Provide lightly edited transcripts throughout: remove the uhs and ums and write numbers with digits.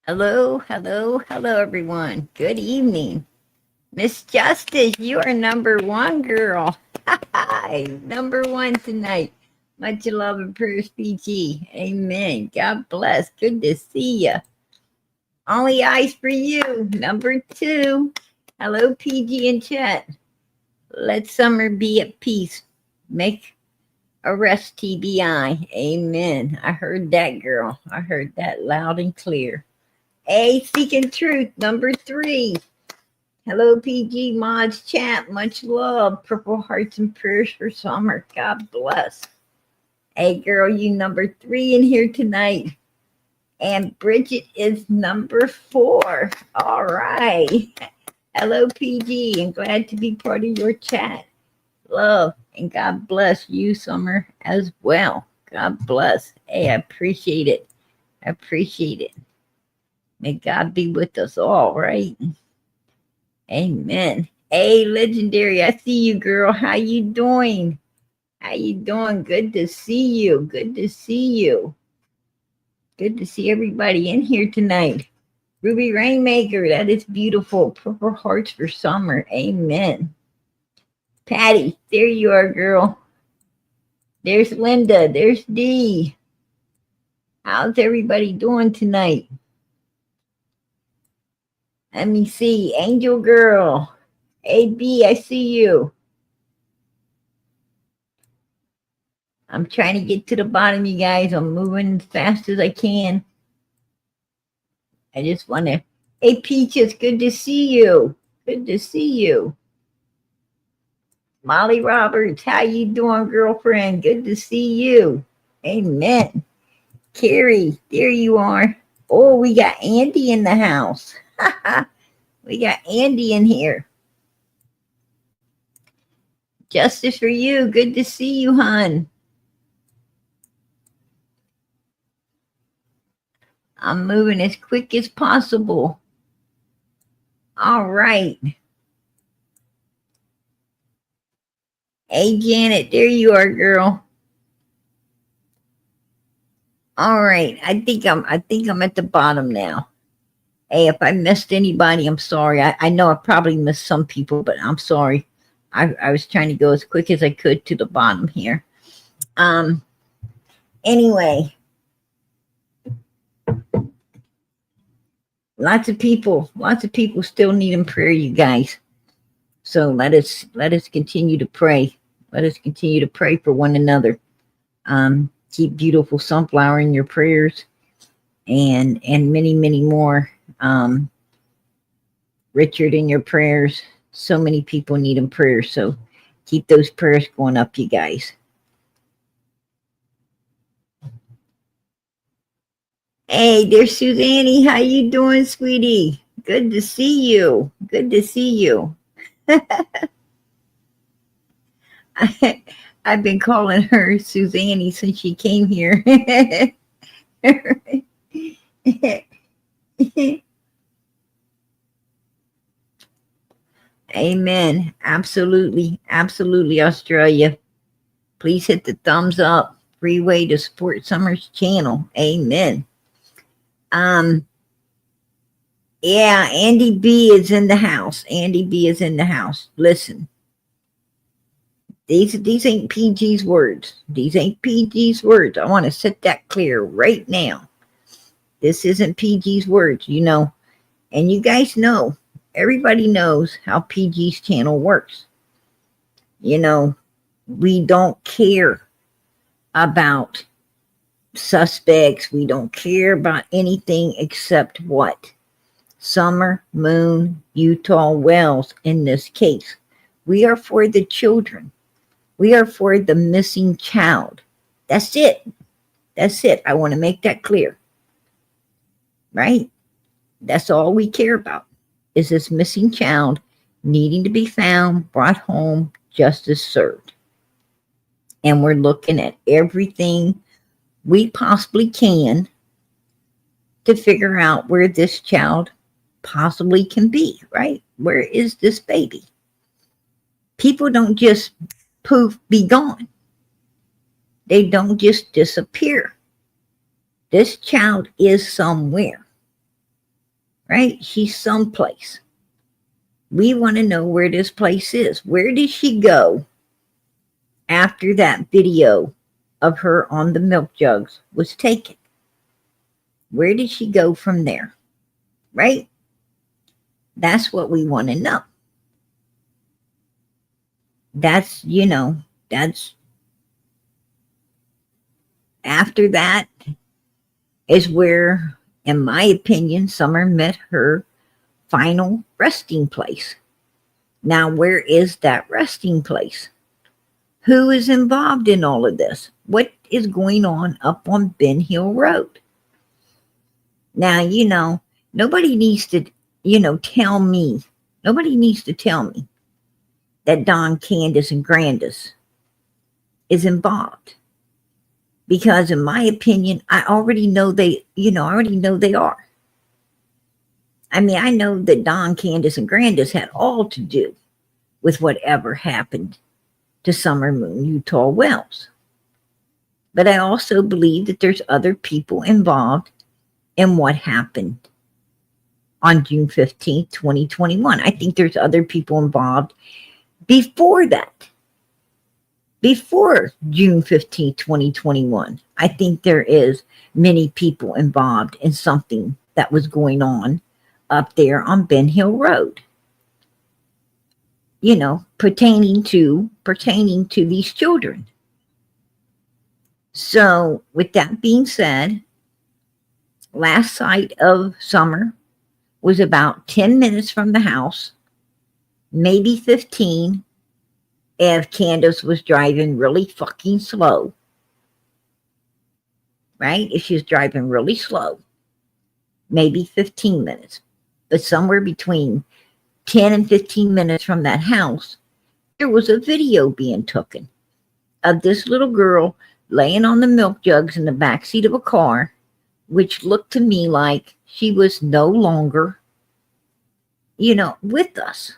Hello, hello, hello, everyone. Good evening. Miss Justice, you are number one, girl. Hi, number one tonight. Much love and prayers, PG. Amen. God bless. Good to see you. Only eyes for you. Number two. Hello, PG and chat. Let summer be at peace. Make a rest, TBI. Amen. I heard that, girl. I heard that loud and clear. A Seeking Truth, number three. Hello, PG Mods chat. Much love. Purple hearts and prayers for summer. God bless. Hey, girl, you number three in here tonight. And Bridget is number four. All right. Hello, PG, and glad to be part of your chat. Love and God bless you, Summer, as well. God bless. Hey, I appreciate it. I appreciate it. May God be with us all, right? Amen. Hey, Legendary, I see you, girl. How you doing? How you doing? Good to see you. Good to see you. Good to see everybody in here tonight. Ruby Rainmaker, that is beautiful. Purple hearts for summer. Amen. Patty, there you are, girl. There's Linda. There's Dee. How's everybody doing tonight? Let me see. Angel Girl. AB, I see you. I'm trying to get to the bottom, you guys. I'm moving as fast as I can. I just want to. Hey, Peaches, good to see you. Good to see you. Molly Roberts, how you doing, girlfriend? Good to see you. Amen. Carrie, there you are. Oh, we got Andy in the house. We got Andy in here. Justice for you. Good to see you, hon. I'm moving as quick as possible. All right. Hey, Janet, there you are, girl. All right. I think I'm at the bottom now. Hey, if I missed anybody, I'm sorry. I know I probably missed some people, but I'm sorry. I was trying to go as quick as I could to the bottom here. Anyway, lots of people still needing prayer, you guys. So let us continue to pray. Let us continue to pray for one another. Keep beautiful Sunflower in your prayers, and many, many more. Richard in your prayers. So many people need in prayer. So keep those prayers going up, you guys. Hey, there's Suzanne. How you doing, sweetie? Good to see you. Good to see you. I've been calling her Suzanne since she came here. Amen. Absolutely. Absolutely, Australia. Please hit the thumbs up. Free way to support Summer's channel. Amen. Yeah, Andy B is in the house. Andy B is in the house. Listen. These ain't PG's words. These ain't PG's words. I want to set that clear right now. This isn't PG's words, you know. And you guys know, everybody knows how PG's channel works. You know, we don't care about suspects. We don't care about anything except what? Summer, Moon, Utah, Wells in this case. We are for the children. We are for the missing child. That's it. That's it. I want to make that clear. Right? That's all we care about is this missing child needing to be found, brought home, justice served. And we're looking at everything we possibly can to figure out where this child possibly can be, right? Where is this baby? People don't just poof, be gone. They don't just disappear. This child is somewhere. right? She's someplace. We want to know where this place is. Where did she go after that video of her on the milk jugs was taken? Where did she go from there? Right? That's what we want to know. That's, that's after that is where, in my opinion, Summer met her final resting place. Now, where is that resting place? Who is involved in all of this? What is going on up on Ben Hill Road? Now, nobody needs to, tell me. Nobody needs to tell me that Don, Candus, and Grandis is involved. Because in my opinion, I already know they are. I mean, I know that Don, Candus, and Grandis had all to do with whatever happened to Summer Moon Utah Wells. But I also believe that there's other people involved in what happened on June 15th, 2021. I think there's other people involved before that. Before June 15th, 2021, I think there is many people involved in something that was going on up there on Ben Hill Road. Pertaining to these children. So with that being said, last sight of Summer was about 10 minutes from the house, maybe 15, if Candus was driving really fucking slow. Right? If she was driving really slow, maybe 15 minutes. But somewhere between 10 and 15 minutes from that house, there was a video being taken of this little girl laying on the milk jugs in the backseat of a car, which looked to me like she was no longer, with us.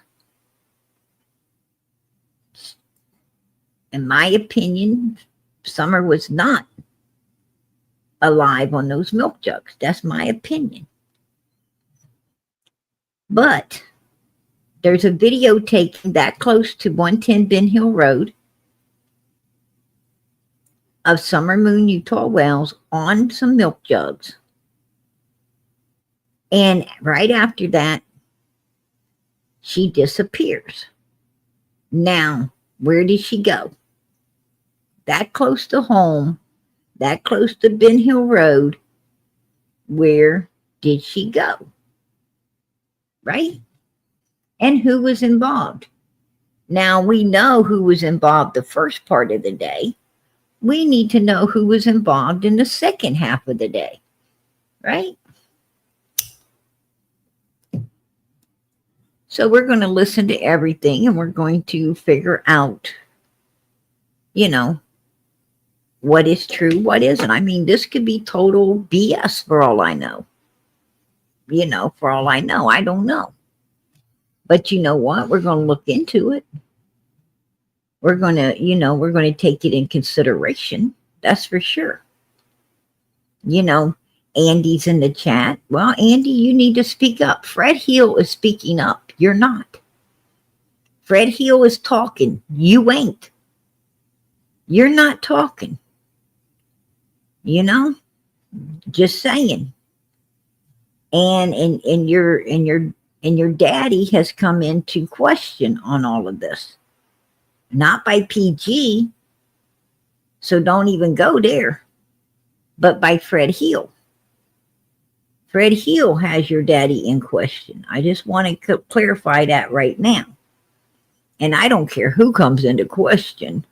In my opinion, Summer was not alive on those milk jugs. That's my opinion. But there's a video taken that close to 110 Ben Hill Road of Summer Moon Utah Wells on some milk jugs. And right after that, she disappears. Now, where did she go? That close to home, that close to Ben Hill Road, where did she go? Right? And who was involved? Now, we know who was involved the first part of the day. We need to know who was involved in the second half of the day. Right? So we're going to listen to everything and we're going to figure out, what is true, what isn't. I mean, this could be total BS for all I know. For all I know, I don't know. But you know what? We're going to look into it. We're going to take it in consideration. That's for sure. Andy's in the chat. Well, Andy, you need to speak up. Fred Hill is speaking up. You're not. Fred Hill is talking. You ain't. You're not talking. Just saying. And your daddy has come into question on all of this. Not by PG, so don't even go there, but by Fred Hill. Fred Hill has your daddy in question. I just want to clarify that right now. And I don't care who comes into question,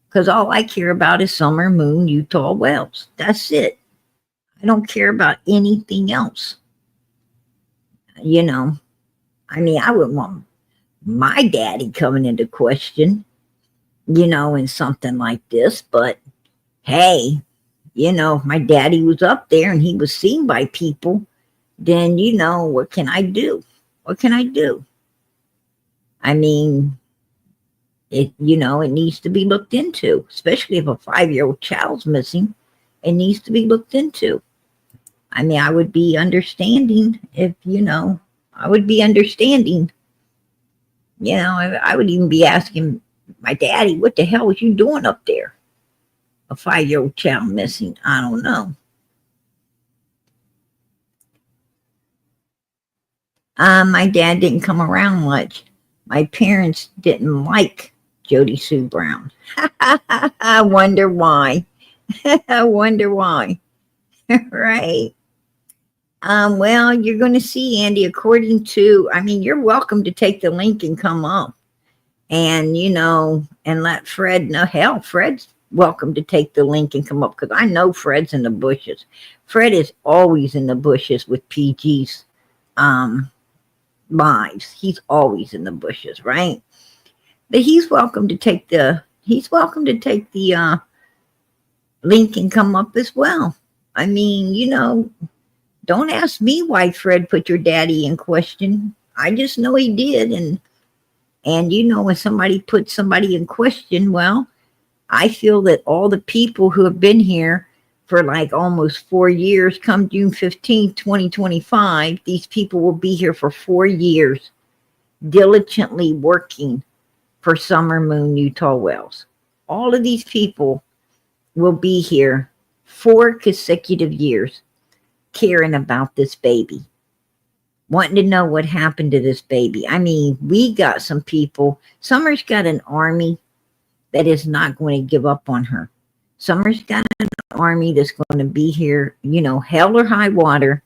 because all I care about is Summer Moon Utah Wells. That's it. I don't care about anything else. I mean, I wouldn't want my daddy coming into question, in something like this. But hey, my daddy was up there and he was seen by people. Then, what can I do? What can I do? I mean, it needs to be looked into, especially if a 5-year-old child's missing. It needs to be looked into. I mean, I would be understanding if, I would be understanding. I would even be asking my daddy, what the hell was you doing up there? A 5-year-old child missing. I don't know. My dad didn't come around much. My parents didn't like Jody Sue Brown. I wonder why. I wonder why. Right. Well, you're going to see, Andy, according to, I mean, you're welcome to take the link and come up and, and let Fred know. Hell, Fred's welcome to take the link and come up because I know Fred's in the bushes. Fred is always in the bushes with PG's lives. He's always in the bushes, right? But he's welcome to take the link and come up as well. I mean, don't ask me why Fred put your daddy in question. I just know he did. And when somebody puts somebody in question, well, I feel that all the people who have been here for like almost 4 years, come June 15th, 2025, these people will be here for 4 years, diligently working for Summer Moon Utah Wells. All of these people will be here 4 consecutive years caring about this baby, wanting to know what happened to this baby. I mean, we got some people. Summer's got an army that is not going to give up on her. Summer's got an army that's going to be here, hell or high water.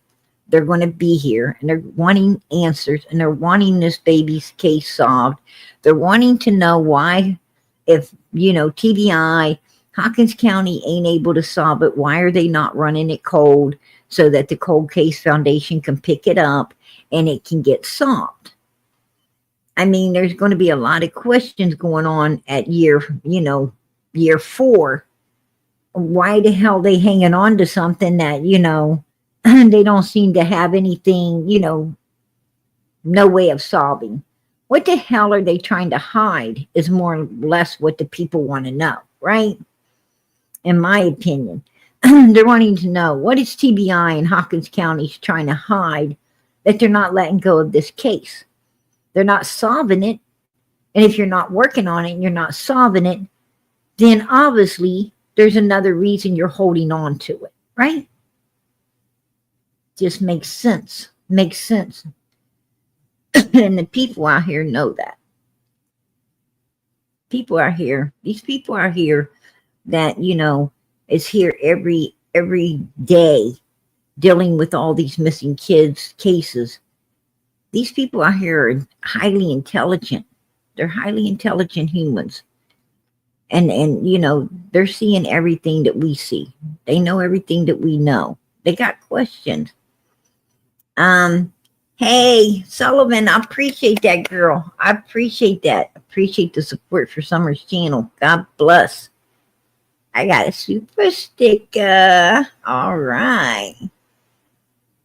They're going to be here and they're wanting answers and they're wanting this baby's case solved. They're wanting to know why, if, TBI, Hawkins County ain't able to solve it, why are they not running it cold so that the Cold Case Foundation can pick it up and it can get solved? I mean, there's going to be a lot of questions going on at year 4. Why the hell they hanging on to something that, they don't seem to have anything, no way of solving? What the hell are they trying to hide is more or less what the people want to know, right? In my opinion, they're wanting to know, what is TBI and Hawkins County trying to hide that they're not letting go of this case? They're not solving it. And if you're not working on it and you're not solving it, then obviously there's another reason you're holding on to it, right? Just makes sense. Makes sense. And the people out here know that. People are here. These people are here that, is here every day dealing with all these missing kids cases. These people out here are highly intelligent. They're highly intelligent humans. And they're seeing everything that we see. They know everything that we know. They got questions. Hey, Sullivan, I appreciate that, girl. I appreciate that. Appreciate the support for Summer's channel. God bless. I got a super sticker. All right.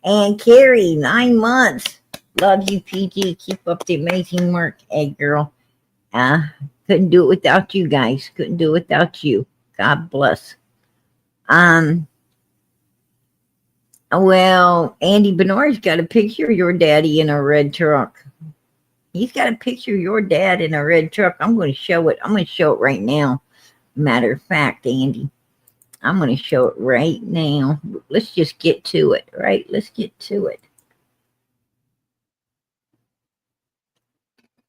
And Carrie, 9 months. Love you, PG. Keep up the amazing work. Hey, girl. Couldn't do it without you guys. Couldn't do it without you. God bless. Well, Andy Bernard's got a picture of your daddy in a red truck. He's got a picture of your dad in a red truck. I'm going to show it. I'm going to show it right now. Matter of fact, Andy, I'm going to show it right now. Let's just get to it, right? Let's get to it.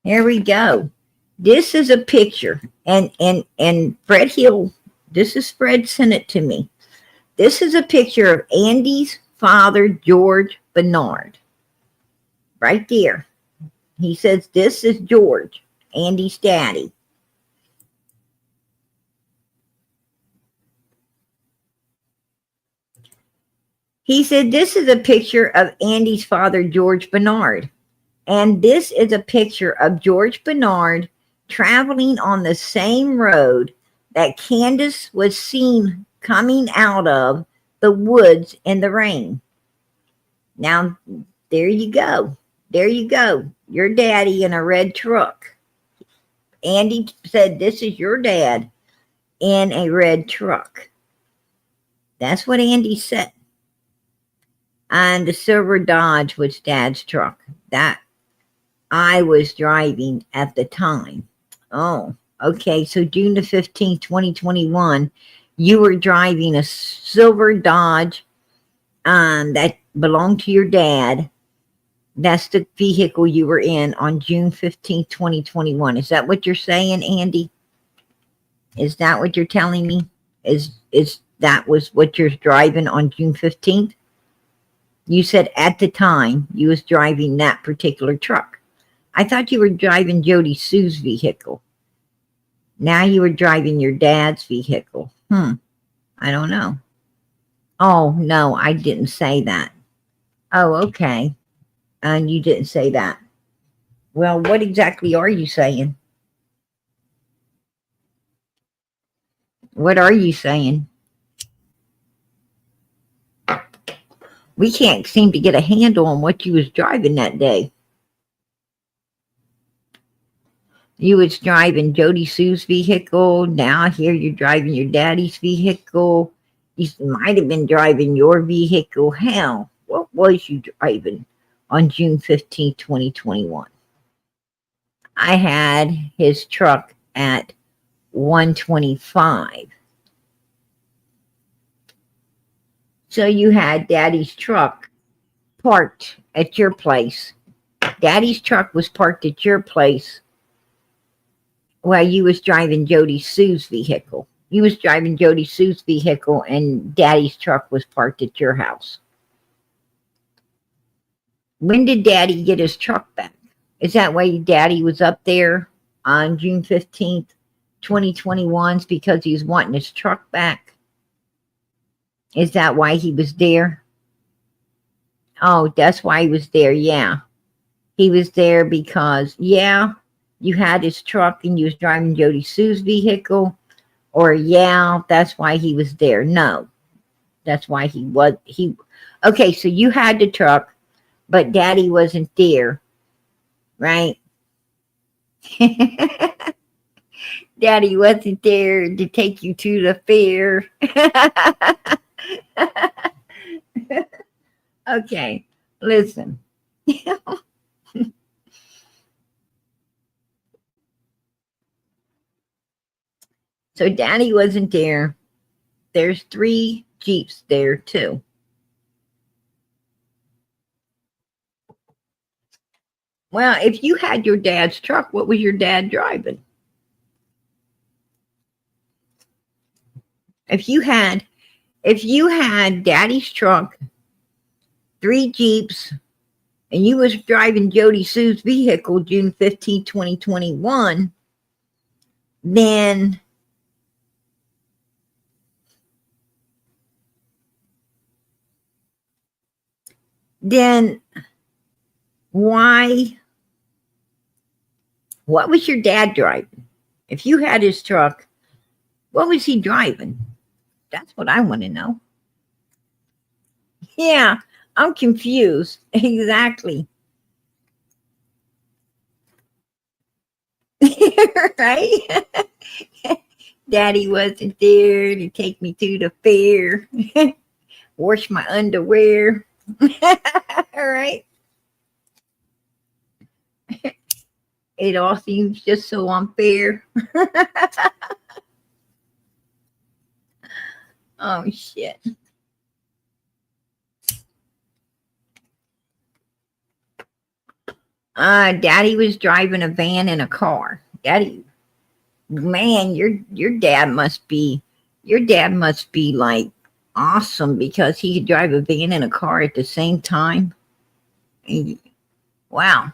Here we go. This is a picture, and Fred Hill, this is Fred sent it to me. This is a picture of Andy's father, George Bernard. Right there. He says, this is George, Andy's daddy. He said, this is a picture of Andy's father, George Bernard. And this is a picture of George Bernard traveling on the same road that Candus was seen coming out of the woods in the rain. Now, there you go. There you go. Your daddy in a red truck. Andy said, this is your dad in a red truck. That's what Andy said. And the silver Dodge was Dad's truck that I was driving at the time. Oh, okay. So June the 15th, 2021, you were driving a silver Dodge that belonged to your dad. That's the vehicle you were in on June 15th, 2021. Is that what you're saying, Andy? Is that what you're telling me? Is that was what you're driving on June 15th? You said at the time you was driving that particular truck. I thought you were driving Jody Sue's vehicle. Now you were driving your dad's vehicle. I don't know. Oh, no, I didn't say that. Oh, okay. And you didn't say that. Well, what exactly are you saying? What are you saying? We can't seem to get a handle on what you was driving that day. You was driving Jody Sue's vehicle. Now here you're driving your daddy's vehicle. You might have been driving your vehicle. Hell, what was you driving on June 15, 2021? I had his truck at 125. So you had Daddy's truck parked at your place. Daddy's truck was parked at your place while you was driving Jody Sue's vehicle. You was driving Jody Sue's vehicle and Daddy's truck was parked at your house. When did Daddy get his truck back? Is that why Daddy was up there on June 15th, 2021 because he was wanting his truck back? Is that why he was there? Oh, that's why he was there. Yeah. He was there because, yeah, you had his truck and you was driving Jody Sue's vehicle. Or, yeah, that's why he was there. No, that's why okay, so you had the truck, but Daddy wasn't there, right? Daddy wasn't there to take you to the fair. Okay, listen. So Daddy wasn't there. There's 3 Jeeps there too. Well, if you had your dad's truck, what was your dad driving? If you had Daddy's truck, 3 Jeeps, and you was driving Jody Sue's vehicle June 15, 2021, then why, what was your dad driving? If you had his truck, what was he driving? That's what I want to know. Yeah, I'm confused. Exactly. Right? Daddy wasn't there to take me to the fair. Wash my underwear. All right. It all seems just so unfair. Oh, shit. Daddy was driving a van and a car. Daddy, man, your dad must be like awesome because he could drive a van and a car at the same time. Wow.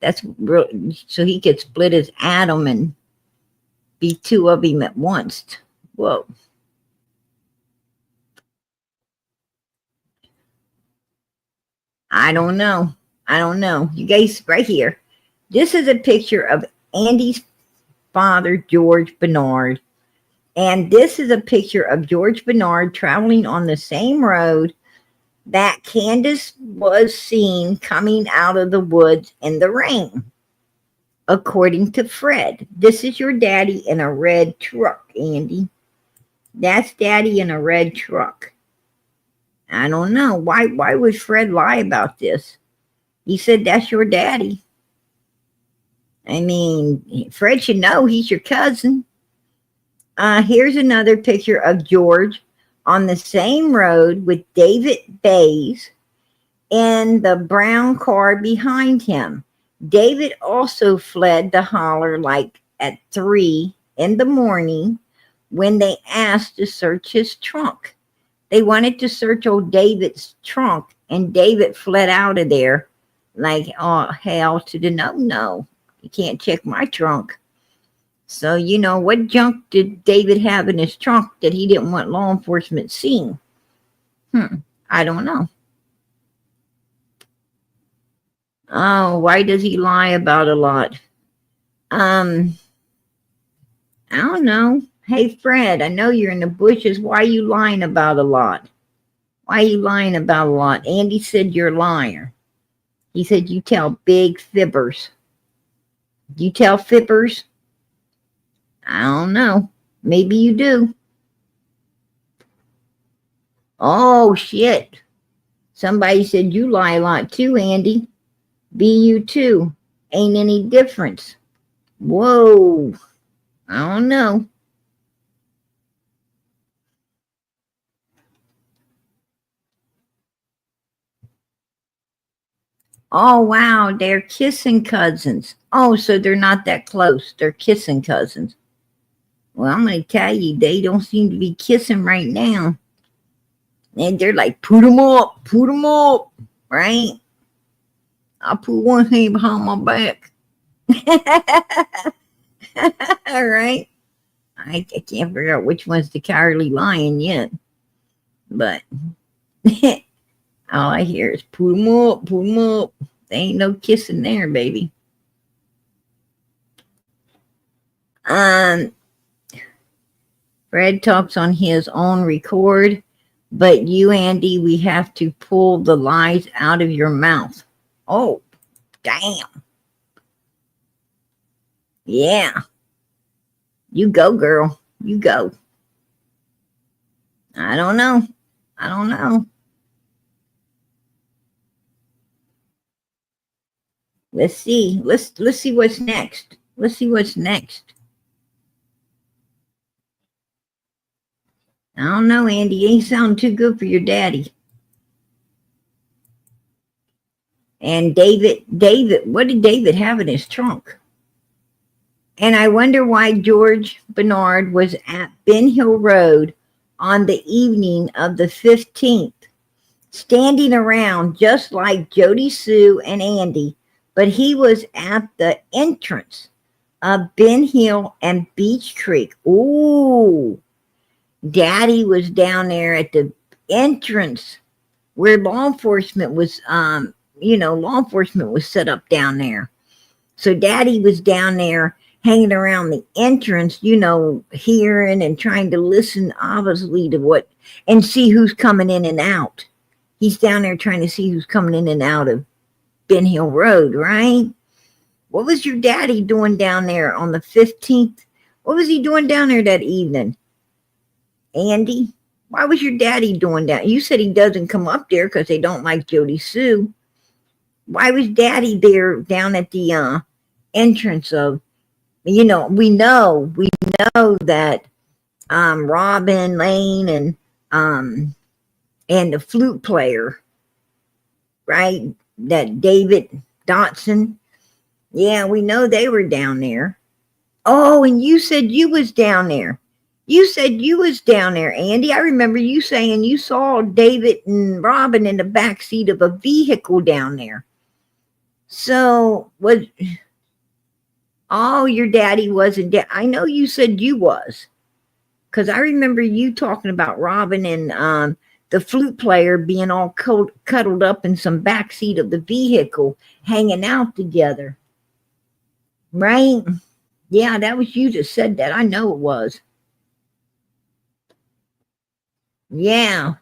That's real. So he could split his atom and be 2 of him at once. Whoa. I don't know. You guys, right here. This is a picture of Andy's father, George Bernard. And this is a picture of George Bernard traveling on the same road that Candus was seen coming out of the woods in the rain. According to Fred, this is your daddy in a red truck, Andy. That's Daddy in a red truck. I don't know. Why would Fred lie about this? He said that's your daddy. I mean, Fred should know he's your cousin. Here's another picture of George on the same road with David Bays in the brown car behind him. David also fled the holler like at 3 in the morning when they asked to search his trunk. They wanted to search old David's trunk, and David fled out of there like, oh, hell to the no. You can't check my trunk. So, what junk did David have in his trunk that he didn't want law enforcement seeing? I don't know. Oh, why does he lie about a lot? I don't know. Hey, Fred, I know you're in the bushes. Why are you lying about a lot? Why are you lying about a lot? Andy said you're a liar. He said you tell big fibbers. You tell fibbers? I don't know. Maybe you do. Oh, shit. Somebody said you lie a lot too, Andy. Be you too. Ain't any difference. Whoa. I don't know. Oh, wow. They're kissing cousins. Oh, so they're not that close. They're kissing cousins. Well, I'm going to tell you, they don't seem to be kissing right now. And they're like, put them up, right? I'll put one hand behind my back. All right. I can't figure out which one's the cowardly lion yet. But all I hear is put them up. There ain't no kissing there, baby. Fred talks on his own record, but you, Andy, we have to pull the lies out of your mouth. Oh, damn. Yeah. You go, girl. You go. I don't know. Let's see. Let's see what's next. I don't know, Andy. You ain't sounding too good for your daddy. And David, what did David have in his trunk? And I wonder why George Bernard was at Ben Hill Road on the evening of the 15th, standing around just like Jody Sue and Andy, but he was at the entrance of Ben Hill and Beach Creek. Ooh, Daddy was down there at the entrance where law enforcement was, law enforcement was set up down there. So Daddy was down there hanging around the entrance, hearing and trying to listen obviously to what, and see who's coming in and out. He's down there trying to see who's coming in and out of Ben Hill Road, right? What was your daddy doing down there on the 15th? What was he doing down there that evening? Andy, why was your daddy doing that? You said he doesn't come up there because they don't like Jody Sue. Why was Daddy there down at the entrance of, we know that Robin Lane and the flute player, right? That David Dotson. Yeah, we know they were down there. Oh, and you said you was down there. Andy. I remember you saying you saw David and Robin in the back seat of a vehicle down there. So your daddy wasn't there. I know you said you was, because I remember you talking about Robin and the flute player being all cuddled up in some back seat of the vehicle, hanging out together. Right? Yeah, that was you that said that. I know it was. Yeah.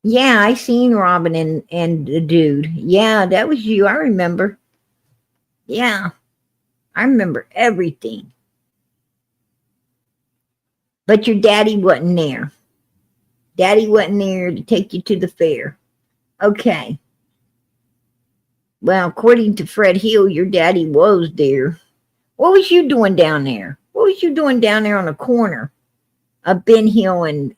Yeah, I seen Robin and the dude. Yeah, that was you. I remember. Yeah. I remember everything. But your daddy wasn't there. Daddy wasn't there to take you to the fair. Okay. Well, according to Fred Hill, your daddy was there. What was you doing down there? What was you doing down there on the corner of Ben Hill and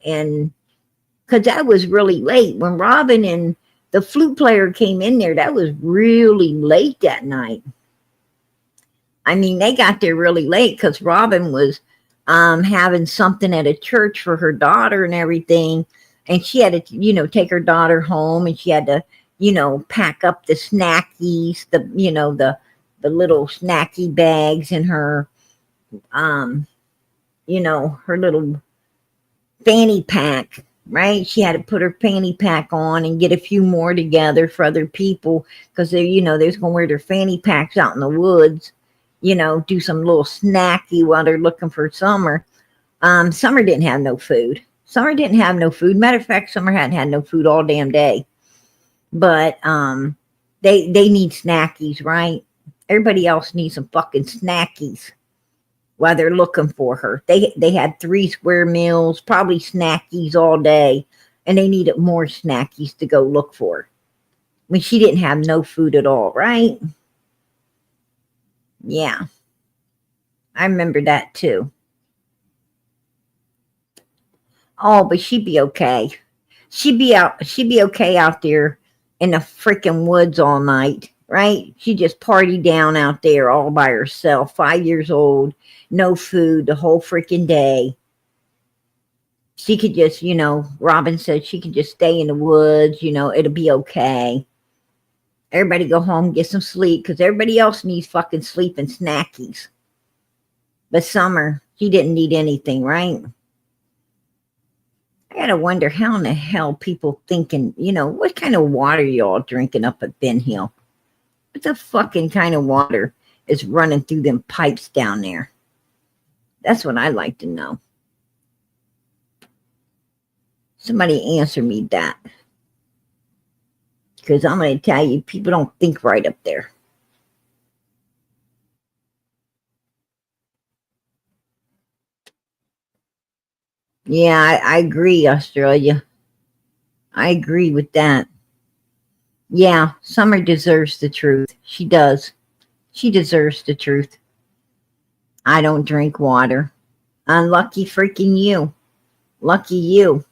because that was really late. When Robin and the flute player came in there, that was really late that night. I mean, they got there really late because Robin was having something at a church for her daughter and everything. And she had to, take her daughter home, and she had to, pack up the snackies, the little snacky bags in her, her little fanny pack, right? She had to put her fanny pack on and get a few more together for other people because they're going to wear their fanny packs out in the woods, do some little snacky while they're looking for Summer. Summer didn't have no food. Matter of fact, Summer hadn't had no food all damn day. But they need snackies, right? Everybody else needs some fucking snackies while they're looking for her. They had 3 square meals, probably snackies all day, and they needed more snackies to go look for. I mean, she didn't have no food at all, right? Yeah. I remember that too. Oh, but she'd be okay. She'd be okay out there in the freaking woods all night, right? She just partied down out there all by herself, 5 years old, no food the whole freaking day. She could just, Robin said she could just stay in the woods, it'll be okay. Everybody go home, get some sleep, because everybody else needs fucking sleep and snackies. But Summer, she didn't need anything, right? I gotta wonder how in the hell people thinking, what kind of water y'all drinking up at Ben Hill? What the fucking kind of water is running through them pipes down there? That's what I'd like to know. Somebody answer me that. Because I'm going to tell you, people don't think right up there. Yeah, I agree, Australia. I agree with that. Yeah, Summer deserves the truth. She does. She deserves the truth. I don't drink water. Unlucky freaking you. Lucky you.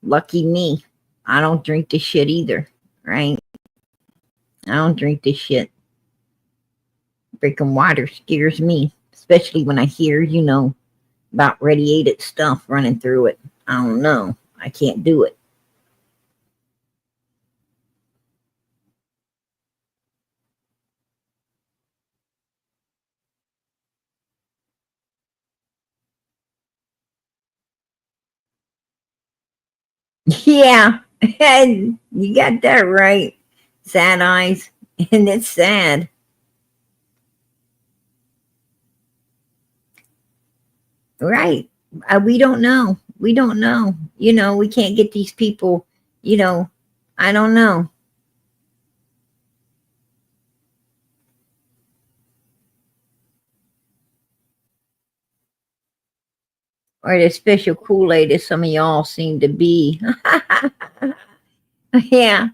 Lucky me. I don't drink the shit either, right? I don't drink this shit. Freaking water scares me, especially when I hear, about radiated stuff running through it. I don't know. I can't do it. Yeah, and you got that right. Sad eyes, and it's sad. Right. We don't know. We don't know. We can't get these people, I don't know. Or the special Kool-Aid that some of y'all seem to be. Yeah.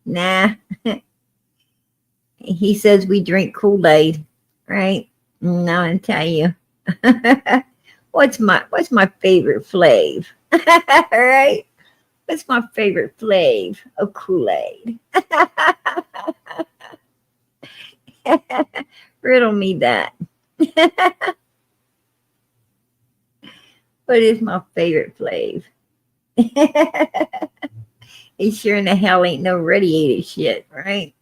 Nah. He says we drink Kool-Aid, right? No, I tell you. what's my favorite flavor? Right? What's my favorite flavor of Kool-Aid? Riddle me that. What is my favorite flavor? It sure in the hell ain't no radiated shit, right?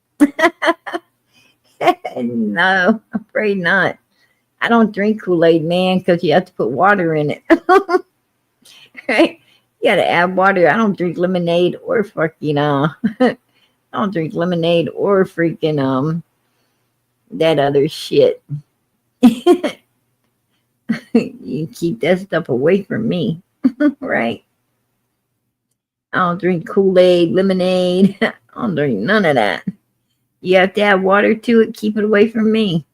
No, I'm afraid not. I don't drink Kool-Aid, man, because you have to put water in it. Right? You gotta add water. I don't drink lemonade or fucking I don't drink lemonade or freaking that other shit. You keep that stuff away from me. Right? I don't drink Kool-Aid, lemonade. I don't drink none of that. You have to add water to it. Keep it away from me.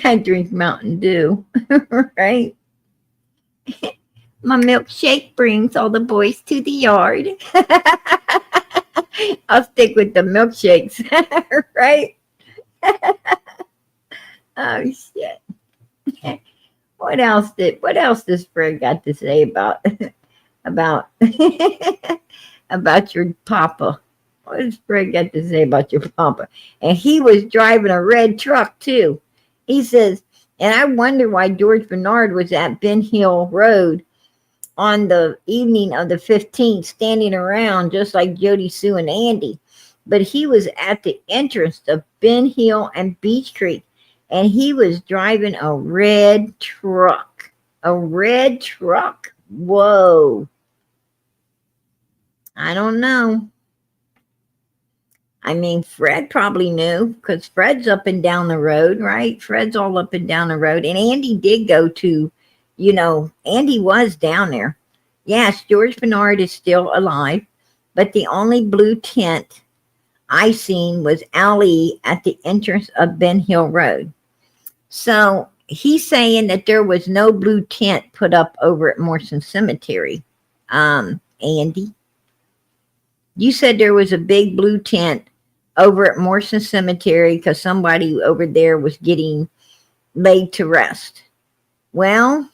I drink Mountain Dew, right? My milkshake brings all the boys to the yard. I'll stick with the milkshakes, right? Oh shit! What else does Fred got to say about about your papa? What does Fred got to say about your papa? And he was driving a red truck too. He says, and I wonder why George Bernard was at Ben Hill Road on the evening of the 15th, standing around just like Jody Sue and Andy. But he was at the entrance of Ben Hill and Beach Creek, and he was driving a red truck. A red truck. Whoa. I don't know. I mean, Fred probably knew because Fred's up and down the road, right? Fred's all up and down the road. And Andy did go to, Andy was down there. Yes, George Bernard is still alive, but the only blue tent I seen was Ali at the entrance of Ben Hill Road. So he's saying that there was no blue tent put up over at Morrison Cemetery. Andy, you said there was a big blue tent over at Morrison Cemetery because somebody over there was getting laid to rest. Well,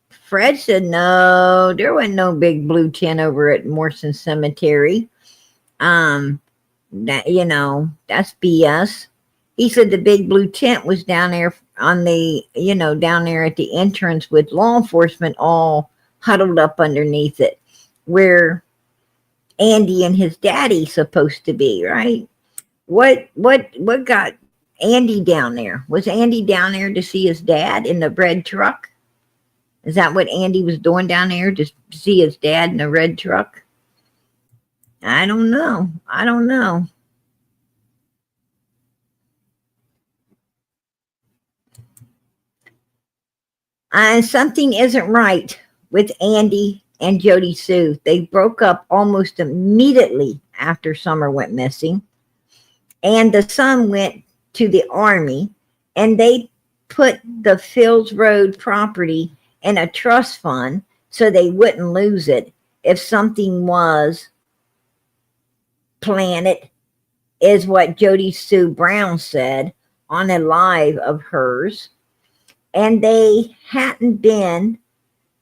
Fred said no, there wasn't no big blue tent over at Morrison Cemetery. That's BS. He said the big blue tent was down there on the, down there at the entrance with law enforcement all huddled up underneath it, where Andy and his daddy supposed to be, right? What got Andy down there? Was Andy down there to see his dad in the red truck? Is that what Andy was doing down there, to see his dad in a red truck? I don't know. Something isn't right with Andy and Jody Sue. They broke up almost immediately after Summer went missing. And the son went to the Army, and they put the Fields Road property in a trust fund so they wouldn't lose it if something was planted, is what Jody Sue Brown said on a live of hers. And they hadn't been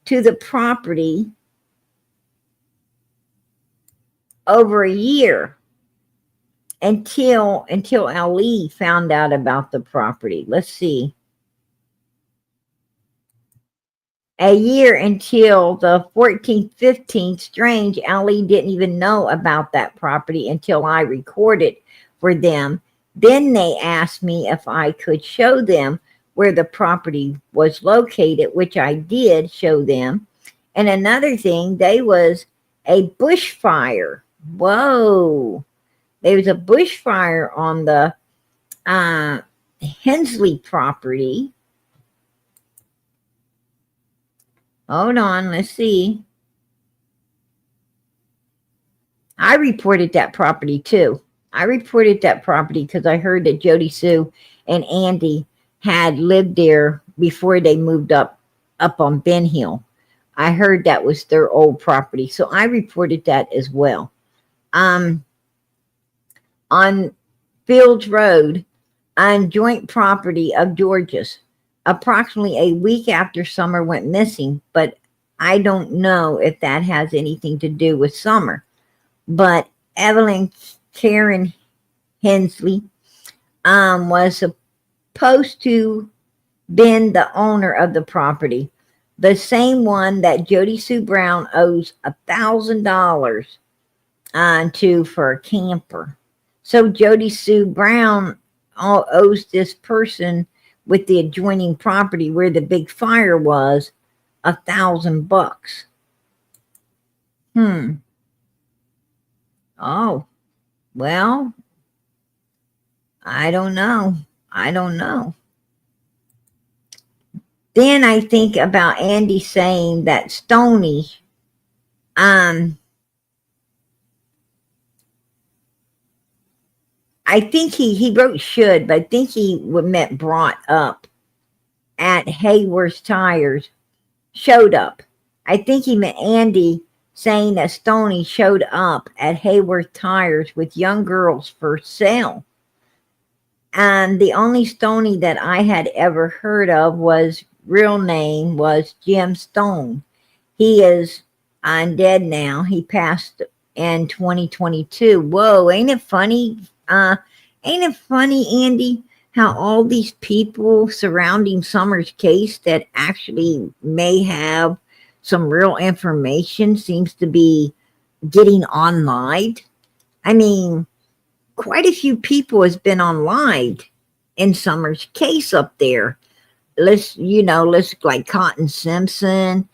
to the property over a year until Ali found out about the property. Let's see. A year until the 14th, 15th. Strange, Ali didn't even know about that property until I recorded for them. Then they asked me if I could show them where the property was located, which I did show them. And another thing, there was a bushfire. Whoa. There was a bushfire on the Hensley property. Hold on, let's see. I reported that property too. I reported that property because I heard that Jody Sue and Andy had lived there before they moved up on Ben Hill. I heard that was their old property, so I reported that as well. On Fields Road, on joint property of George's, approximately a week after Summer went missing, but I don't know if that has anything to do with Summer. But Evelyn Karen Hensley was supposed to been the owner of the property, the same one that Jody Sue Brown owes $1,000 to for a camper. So Jody Sue Brown owes this person with the adjoining property where the big fire was $1,000. Oh, well, I don't know. Then I think about Andy saying that Stoney I think he wrote should, but I think he meant brought up at Hayworth Tires, showed up. I think he meant Andy saying that Stoney showed up at Hayworth Tires with young girls for sale. And the only Stoney that I had ever heard of was real name was Jim Stone. He is dead now. He passed in 2022. Whoa, ain't it funny? Ain't it funny, Andy, how all these people surrounding Summer's case that actually may have some real information seems to be getting online? I mean, quite a few people has been online in Summer's case up there. Let's like Cotton Simpson,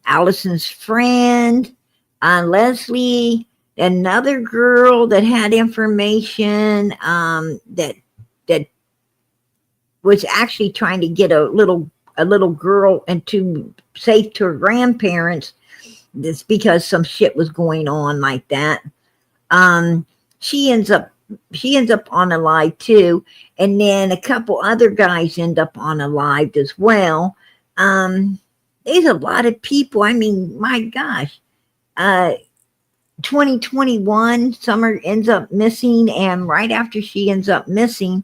Allison's friend, Leslie, another girl that had information that was actually trying to get a little girl into safe to her grandparents. That's because some shit was going on like that. She ends up on a live too, and then a couple other guys end up on a live as well. There's a lot of people. I mean, my gosh. 2021, Summer ends up missing, and right after she ends up missing,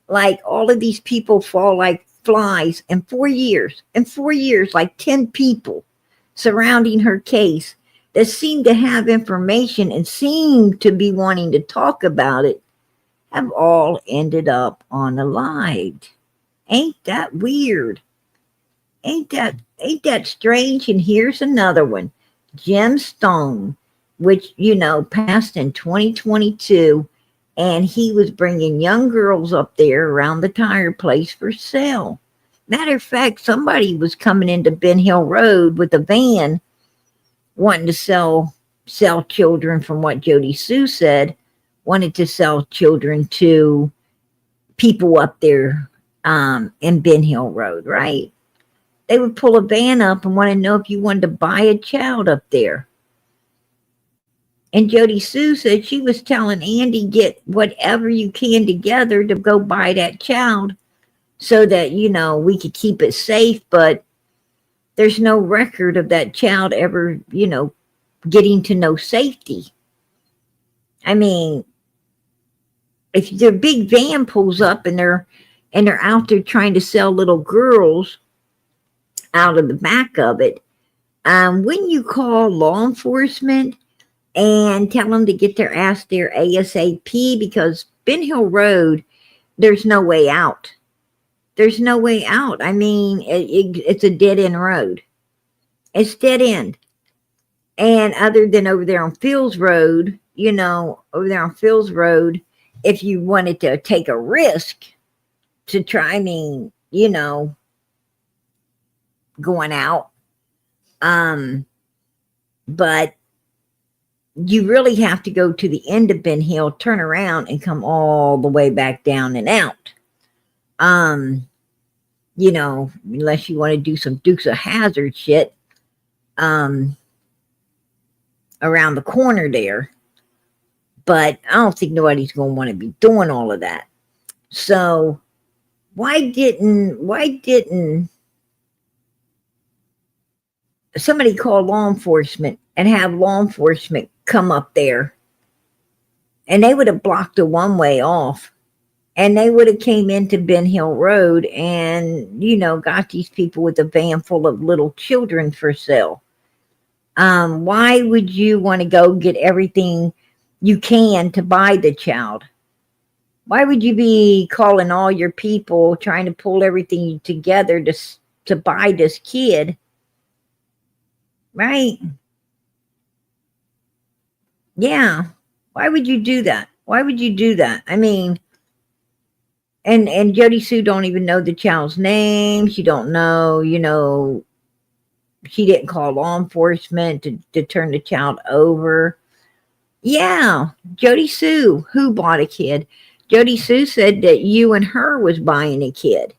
like all of these people fall like flies in 4 years. In 4 years, like 10 people surrounding her case that seem to have information and seem to be wanting to talk about it have all ended up on a live. Ain't that weird? Ain't that strange? And here's another one. Jim Stone, which, passed in 2022, and he was bringing young girls up there around the tire place for sale. Matter of fact, somebody was coming into Ben Hill Road with a van wanting to sell children, from what Jody Sue said, wanted to sell children to people up there in Ben Hill Road, right? They would pull a van up and want to know if you wanted to buy a child up there. And Jody Sue said she was telling Andy, get whatever you can together to go buy that child so that, we could keep it safe. But there's no record of that child ever, getting to no safety. I mean, if their big van pulls up and they're out there trying to sell little girls out of the back of it, wouldn't you call law enforcement and tell them to get their ass there ASAP? Because Ben Hill Road, there's no way out. There's no way out. I mean, it's a dead end road. It's dead end. And other than over there on Fields Road, if you wanted to take a risk to try, going out, but you really have to go to the end of Ben Hill, turn around, and come all the way back down and out. Unless you want to do some Dukes of Hazzard shit around the corner there. But I don't think nobody's going to want to be doing all of that. So why didn't somebody call law enforcement and have law enforcement come up there, and they would have blocked the one way off, and they would have came into Ben Hill Road and, got these people with a van full of little children for sale. Why would you want to go get everything you can to buy the child? Why would you be calling all your people, trying to pull everything together to buy this kid? Right? Yeah. Why would you do that? Why would you do that? I mean, and Jody Sue don't even know the child's name. She don't know, she didn't call law enforcement to turn the child over. Yeah. Jody Sue, who bought a kid? Jody Sue said that you and her was buying a kid.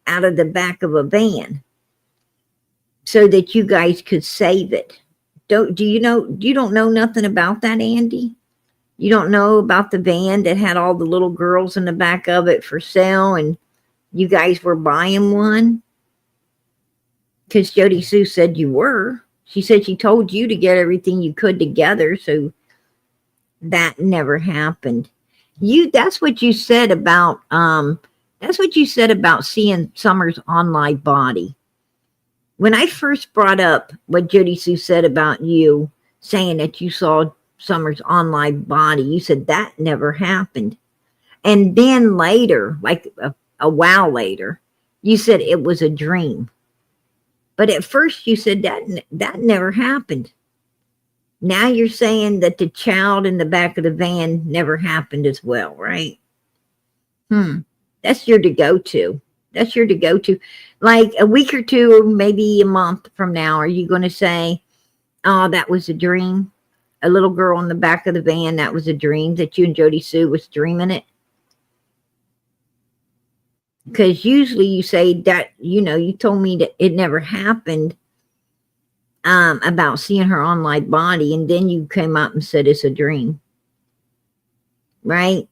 out of the back of a van so that you guys could save it. You don't know nothing about that, Andy? You don't know about the van that had all the little girls in the back of it for sale and you guys were buying one? Because Jody Sue said you were. She said she told you to get everything you could together, so that never happened. That's what you said about seeing Summer's online body. When I first brought up what Jody Sue said about you, saying that you saw Summer's online body, you said that never happened. And then later, like a while later, you said it was a dream. But at first you said that never happened. Now you're saying that the child in the back of the van never happened as well, right? That's your to go to. That's your to go to. Like a week or two, maybe a month from now, are you going to say, oh, that was a dream? A little girl in the back of the van, that was a dream, that you and Jody Sue was dreaming it? Because usually you say that, you told me that it never happened about seeing her online body, and then you came out and said it's a dream. Right?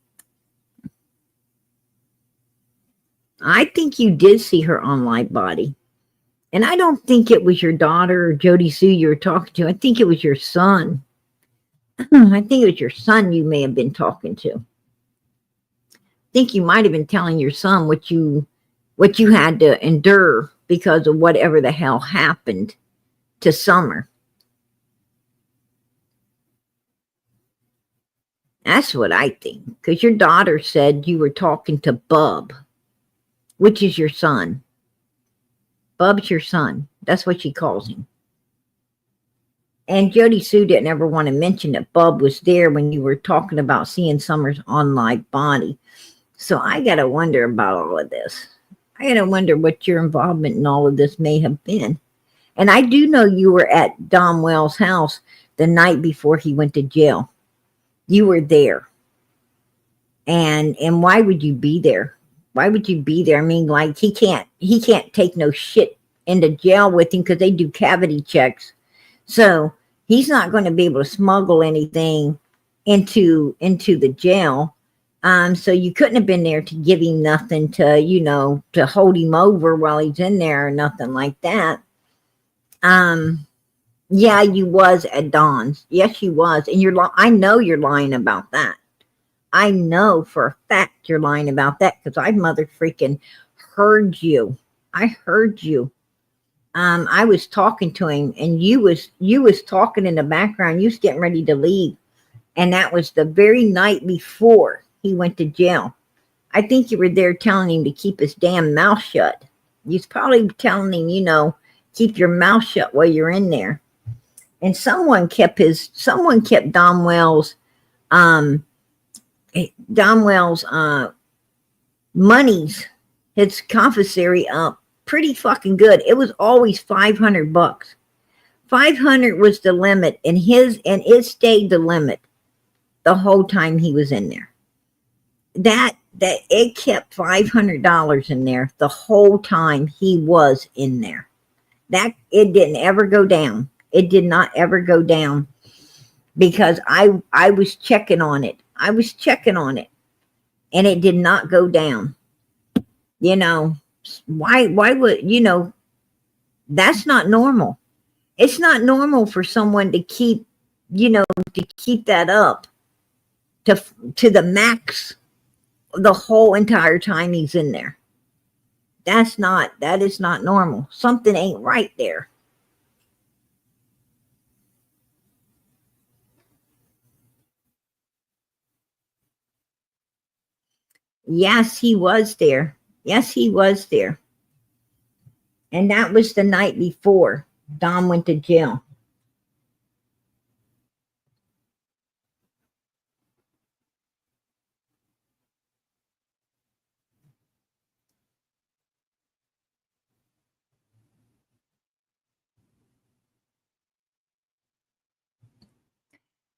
I think you did see her online body. And I don't think it was your daughter or Jody Sue you were talking to. I think it was your son. I think it was your son you may have been talking to. I think you might have been telling your son what you had to endure because of whatever the hell happened to Summer. That's what I think. Because your daughter said you were talking to Bub, which is your son. Bub's your son. That's what she calls him. And Jody Sue didn't ever want to mention that Bub was there when you were talking about seeing Summer's online body. So I got to wonder about all of this. I got to wonder what your involvement in all of this may have been. And I do know you were at Don Wells' house the night before he went to jail. You were there. And why would you be there? Why would you be there? I mean, like he can't take no shit into jail with him because they do cavity checks. So he's not going to be able to smuggle anything into the jail. So you couldn't have been there to give him nothing to, to hold him over while he's in there or nothing like that. Yeah, you was at Don's. Yes, you was. And I know you're lying about that. I know for a fact you're lying about that because I mother freaking heard you. I heard you. I was talking to him and you was talking in the background. You was getting ready to leave. And that was the very night before he went to jail. I think you were there telling him to keep his damn mouth shut. You was probably telling him, keep your mouth shut while you're in there. And someone kept Don Wells' monies, his confiscatory up pretty fucking good. It was always $500. 500 was the limit, and it stayed the limit the whole time he was in there. That it kept $500 in there the whole time he was in there. That it didn't ever go down. It did not ever go down because I was checking on it. I was checking on it, and it did not go down. Why would that's not normal. It's not normal for someone to keep that up to the max the whole entire time he's in there. That is not normal. Something ain't right there. Yes, he was there. Yes, he was there. And that was the night before Dom went to jail.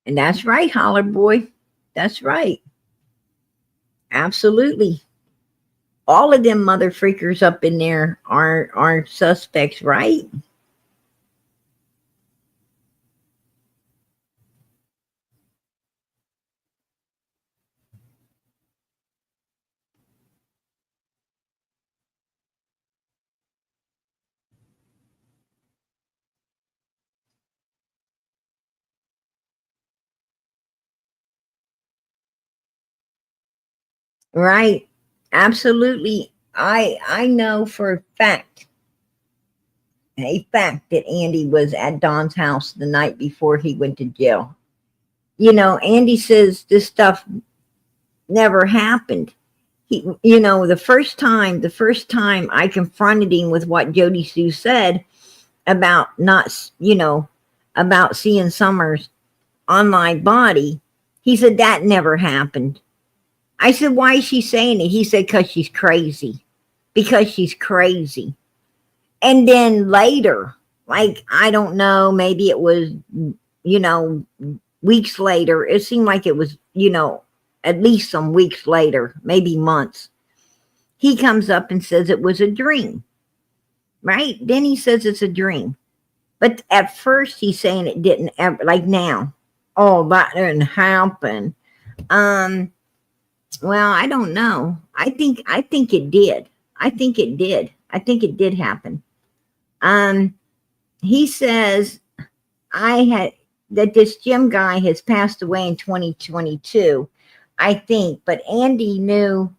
And that's right, Holler Boy. That's right. Absolutely. all of them mother freakers up in there aren't suspects, right? Right. Absolutely. I know for a fact that Andy was at Don's house the night before he went to jail. You know, Andy says this stuff never happened. The first time I confronted him with what Jody Sue said about not, about seeing Summer's online body, he said that never happened. I said, why is she saying it? He said, because she's crazy. Because she's crazy. And then later, like, I don't know, maybe it was, weeks later, it seemed like it was, at least some weeks later, maybe months. He comes up and says it was a dream, right? Then he says it's a dream. But at first he's saying it didn't ever, like now. Oh, that didn't happen. Well, I don't know. I think it did. I think it did. I think it did happen. He says that this Jim guy has passed away in 2022, I think, but Andy knew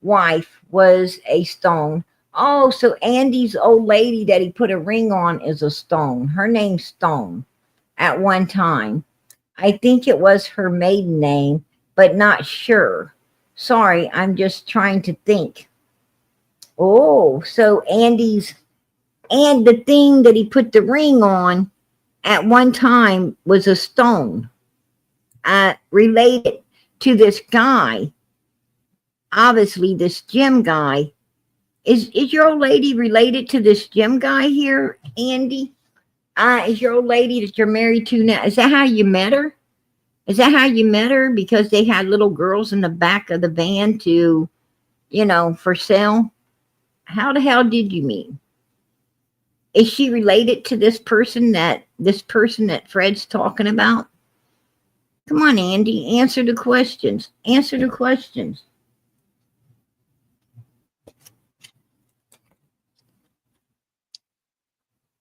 wife was a stone. Oh, so Andy's old lady that he put a ring on is a stone. Her name's Stone at one time. I think it was her maiden name, but not sure. Sorry, I'm just trying to think. Oh, so and the thing that he put the ring on at one time was a stone related to this guy. Obviously, this Jim guy. Is your old lady related to this Jim guy here, Andy? Is your old lady that you're married to now, is that how you met her? Is that how you met her? Because they had little girls in the back of the van to, for sale? How the hell did you meet? Is she related to this person that Fred's talking about? Come on, Andy, answer the questions. Answer the questions.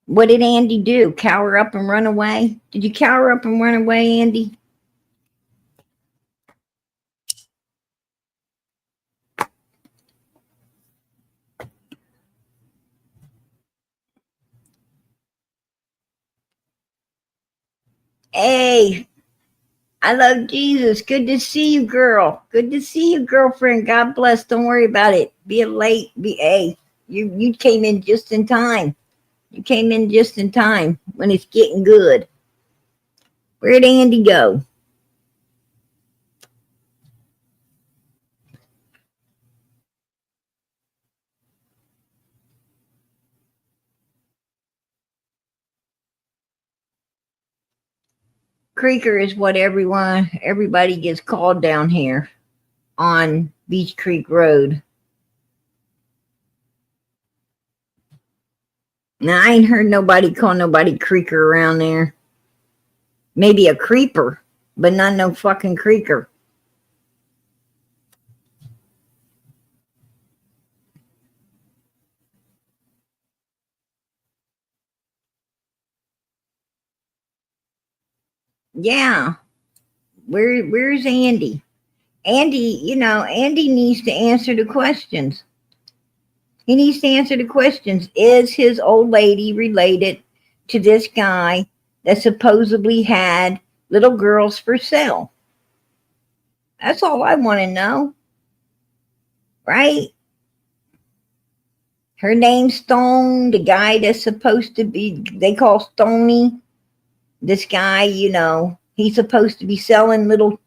What did Andy do? Cower up and run away? Did you cower up and run away, Andy? Hey, I love Jesus. Good to see you, girl. Good to see you, girlfriend. God bless. Don't worry about it. Being late. You came in just in time. You came in just in time when it's getting good. Where'd Andy go? Creeker is what everybody gets called down here on Beach Creek Road. Now, I ain't heard nobody call nobody creeker around there. Maybe a creeper, but not no fucking creeker. Yeah. Where's Andy? Andy needs to answer the questions. He needs to answer the questions. Is his old lady related to this guy that supposedly had little girls for sale? That's all I want to know. Right? Her name's Stone. The guy that's supposed to be, they call Stony. This guy, he's supposed to be selling little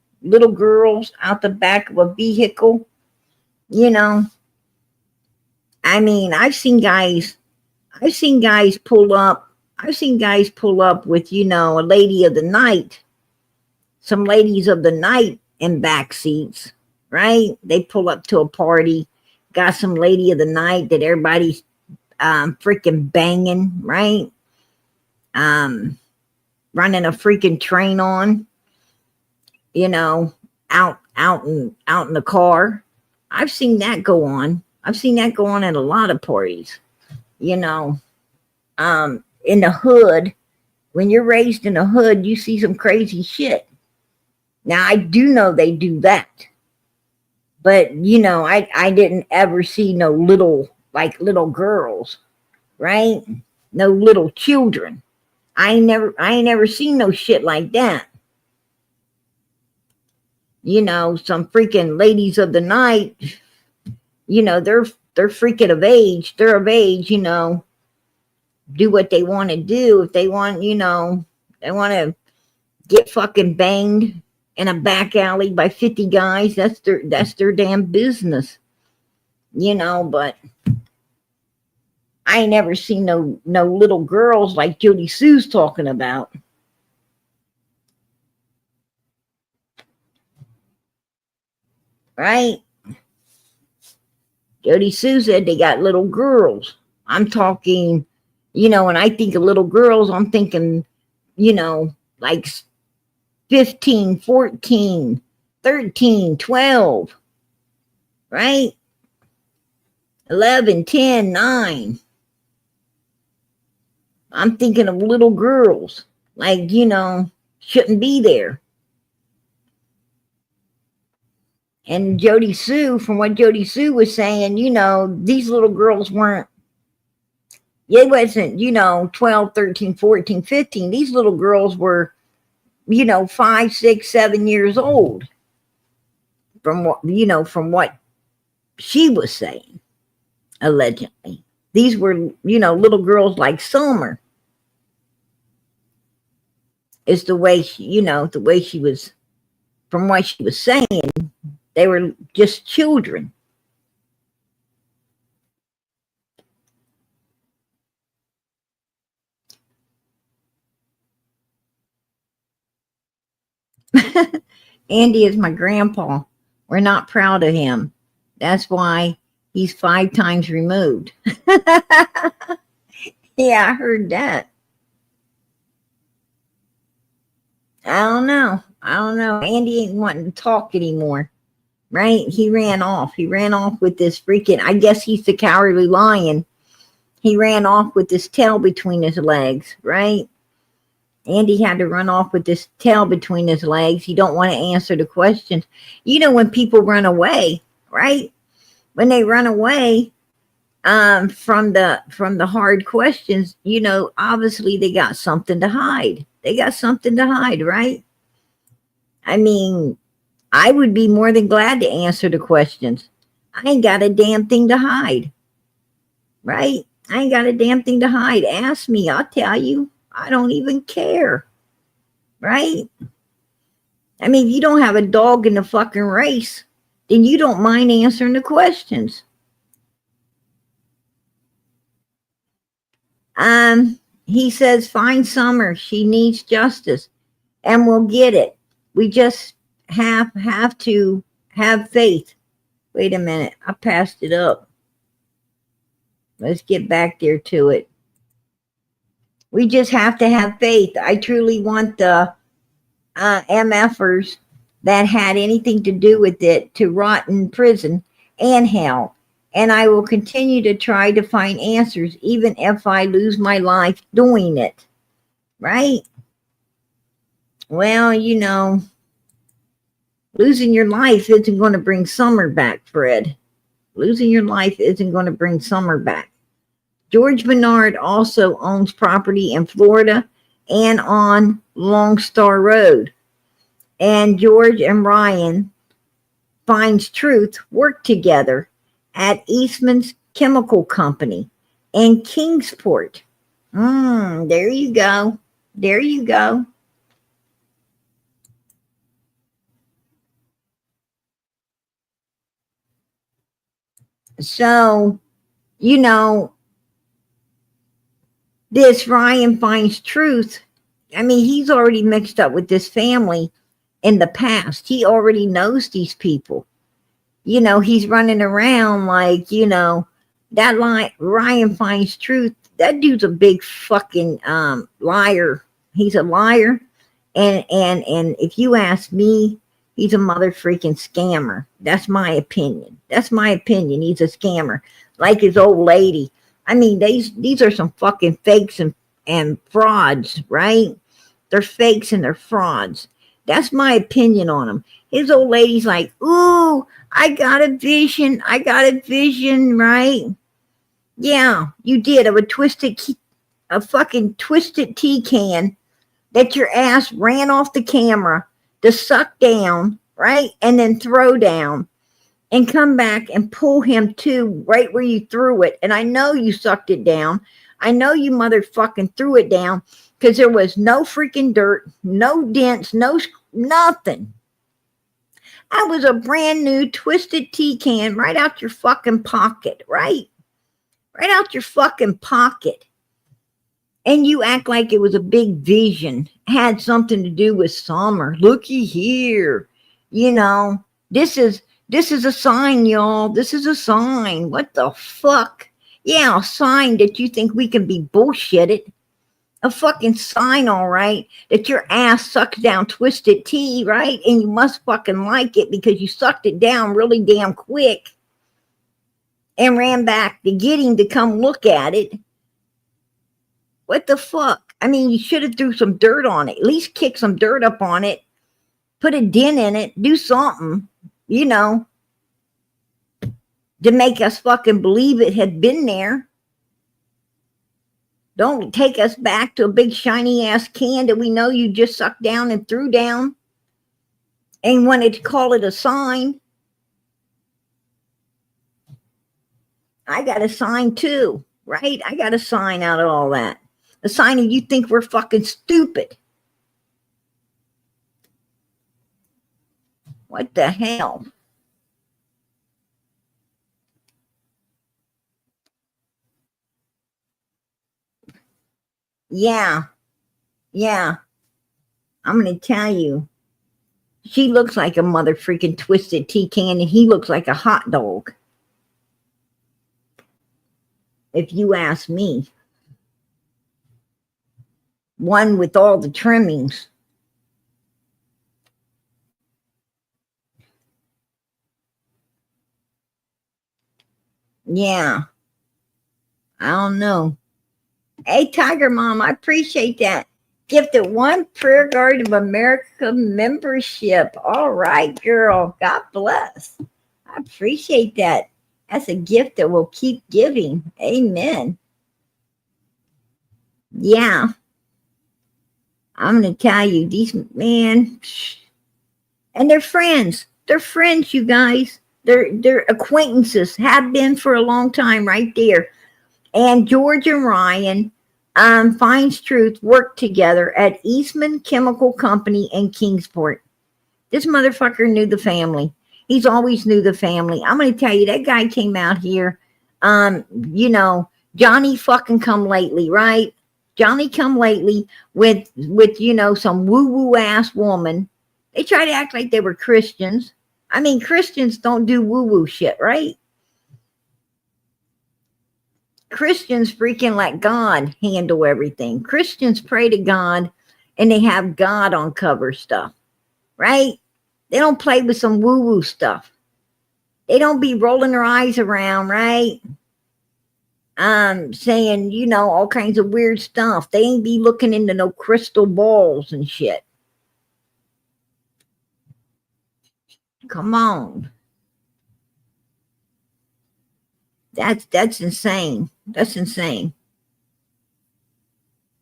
girls out the back of a vehicle. I mean, I've seen guys pull up. I've seen guys pull up with, a lady of the night, some ladies of the night in back seats, right? They pull up to a party. got some lady of the night that everybody's freaking banging, right? Running a freaking train on, you know, out in the car. I've seen that go on. I've seen that go on at a lot of parties, you know. In the hood, when you're raised in the hood, you see some crazy shit. Now, I do know they do that. But, you know, I didn't ever see no little girls, right? No little children. I ain't never seen no shit like that. You know, some freaking ladies of the night, you know, they're freaking of age. They're of age, you know, do what they want to do. If they want, you know, they want to get fucking banged in a back alley by 50 guys, that's their damn business. You know, but I ain't never seen no little girls like Jody Sue's talking about. Right? Jody Sue said they got little girls. I'm talking, you know, when I think of little girls, I'm thinking, you know, like 15, 14, 13, 12, right? 11, 10, 9. I'm thinking of little girls, like, you know, shouldn't be there. And Jody Sue, from what Jody Sue was saying, you know, these little girls weren't, it wasn't, you know, 12, 13, 14, 15. These little girls were, you know, 5, 6, 7 years old. From what she was saying, allegedly. These were, you know, little girls like Summer. Is the way she, you know, the way she was, from what she was saying, they were just children. Andy is my grandpa. We're not proud of him. That's why he's 5 times removed. Yeah, I heard that. I don't know. Andy ain't wanting to talk anymore. Right? He ran off. He ran off with this freaking, I guess he's the cowardly lion. He ran off with this tail between his legs, right? Andy had to run off with this tail between his legs. He don't want to answer the questions. You know, when people run away, right? When they run away from the hard questions, you know, obviously they got something to hide. They got something to hide, right? I mean, I would be more than glad to answer the questions. I ain't got a damn thing to hide, right? I ain't got a damn thing to hide. Ask me, I'll tell you. I don't even care, right? I mean, if you don't have a dog in the fucking race, then you don't mind answering the questions. He says, find Summer. She needs justice, and we'll get it. We just have to have faith. Wait a minute, I passed it up. Let's get back there to it. We just have to have faith. I truly want the MFers that had anything to do with it to rot in prison and hell. And I will continue to try to find answers, even if I lose my life doing it. Right? Well, you know, losing your life isn't going to bring Summer back, Fred. Losing your life isn't going to bring Summer back. George Bernard also owns property in Florida and on Long Star Road. And George and Ryan Finds Truth work together at Eastman's Chemical Company in Kingsport. There you go. There you go. So, you know, this Ryan Finds Truth, I mean, he's already mixed up with this family in the past. He already knows these people. He's running around like, that Ryan finds truth. That dude's a big fucking liar. He's a liar. And if you ask me, he's a mother freaking scammer. That's my opinion. He's a scammer. Like his old lady. I mean, these are some fucking fakes and frauds, right? They're fakes and they're frauds. That's my opinion on them. His old lady's like, ooh, I got a vision, right? Yeah, you did. Of a fucking twisted tea can that your ass ran off the camera to suck down, right? And then throw down and come back and pull him to right where you threw it. And I know you sucked it down. I know you motherfucking threw it down because there was no freaking dirt, no dents, nothing. That was a brand new twisted tea can right out your fucking pocket, right? Right out your fucking pocket. And you act like it was a big vision, had something to do with summer. Looky here. This is a sign, y'all. This is a sign. What the fuck? Yeah, a sign that you think we can be bullshitted. A fucking sign, all right, that your ass sucks down twisted tea, right? And you must fucking like it because you sucked it down really damn quick and ran back to get him to come look at it. What the fuck? I mean, you should have threw some dirt on it. At least kick some dirt up on it. Put a dent in it. Do something, to make us fucking believe it had been there. Don't take us back to a big shiny ass can that we know you just sucked down and threw down and wanted to call it a sign. I got a sign too, right? I got a sign out of all that. A sign of you think we're fucking stupid. What the hell? Yeah. I'm going to tell you. She looks like a mother freaking twisted tea can and he looks like a hot dog. If you ask me. One with all the trimmings. Yeah. I don't know. Hey, Tiger Mom, I appreciate that. Gifted one Prayer Guard of America membership. All right, girl. God bless. I appreciate that. That's a gift that will keep giving. Amen. Yeah. I'm going to tell you, these men, and they're friends. They're friends, you guys. They're acquaintances, have been for a long time right there. And George and Ryan finds truth work together at Eastman Chemical Company in Kingsport. This motherfucker knew the family. He's always knew the family. I'm going to tell you, that guy came out here, Johnny fucking come lately, right? Johnny come lately with some woo-woo ass woman. They try to act like they were Christians. I mean, Christians don't do woo-woo shit, right? Christians freaking let God handle everything. Christians pray to God and they have God on cover stuff, right? They don't play with some woo-woo stuff. They don't be rolling their eyes around, right? Saying, all kinds of weird stuff. They ain't be looking into no crystal balls and shit. Come on. That's insane. That's insane.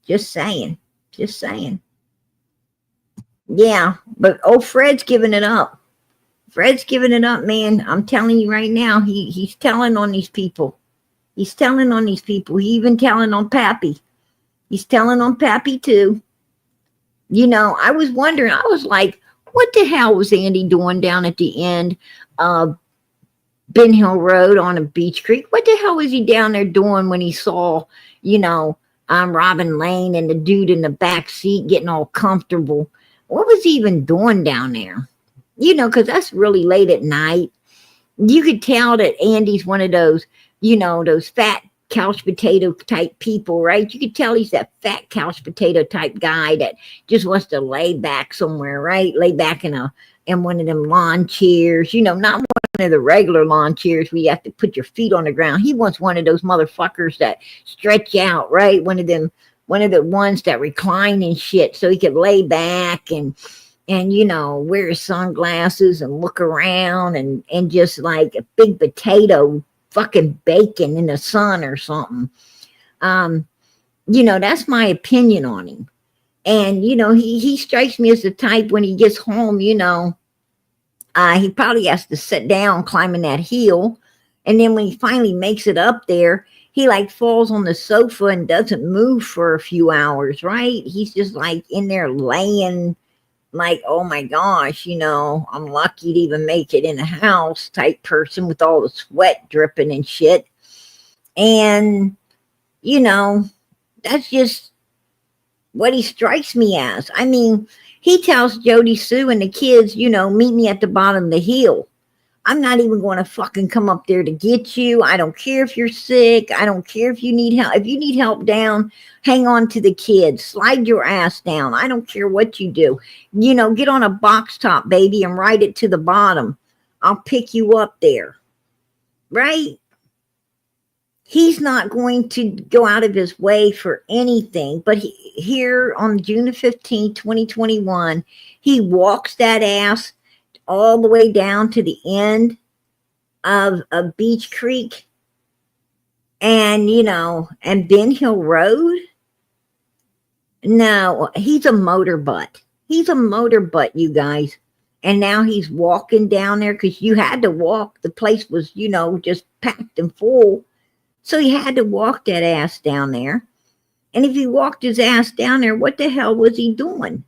Just saying. Yeah, but Fred's giving it up. Fred's giving it up, man. I'm telling you right now, he's telling on these people. He's telling on these people. He even telling on Pappy. He's telling on Pappy too. I was wondering, I was like, what the hell was Andy doing down at the end of Ben Hill Road on a Beach Creek? What the hell was he down there doing when he saw, Robin Lane and the dude in the back seat getting all comfortable? What was he even doing down there? Because that's really late at night. You could tell that Andy's one of those, those fat couch potato type people, right? You could tell he's that fat couch potato type guy that just wants to lay back somewhere, right? Lay back in one of them lawn chairs, not one of the regular lawn chairs where you have to put your feet on the ground. He wants one of those motherfuckers that stretch out, right? One of the ones that recline and shit, so he could lay back and wear his sunglasses and look around and just like a big potato fucking bacon in the sun or something. That's my opinion on him. And, he strikes me as the type when he gets home, he probably has to sit down climbing that hill. And then when he finally makes it up there, he like falls on the sofa and doesn't move for a few hours, right? He's just like in there laying like, oh my gosh, I'm lucky to even make it in the house type person with all the sweat dripping and shit. And, that's just what he strikes me as. I mean, he tells Jody Sue and the kids, meet me at the bottom of the hill. I'm not even going to fucking come up there to get you. I don't care if you're sick. I don't care if you need help. If you need help down, hang on to the kids. Slide your ass down. I don't care what you do. Get on a box top, baby, and ride it to the bottom. I'll pick you up there. Right? He's not going to go out of his way for anything. But here on June the 15th, 2021, he walks that ass all the way down to the end of Beach Creek and, and Ben Hill Road. No, he's a motor butt. He's a motor butt, you guys. And now he's walking down there because you had to walk. The place was, just packed and full. So he had to walk that ass down there. And if he walked his ass down there, what the hell was he doing?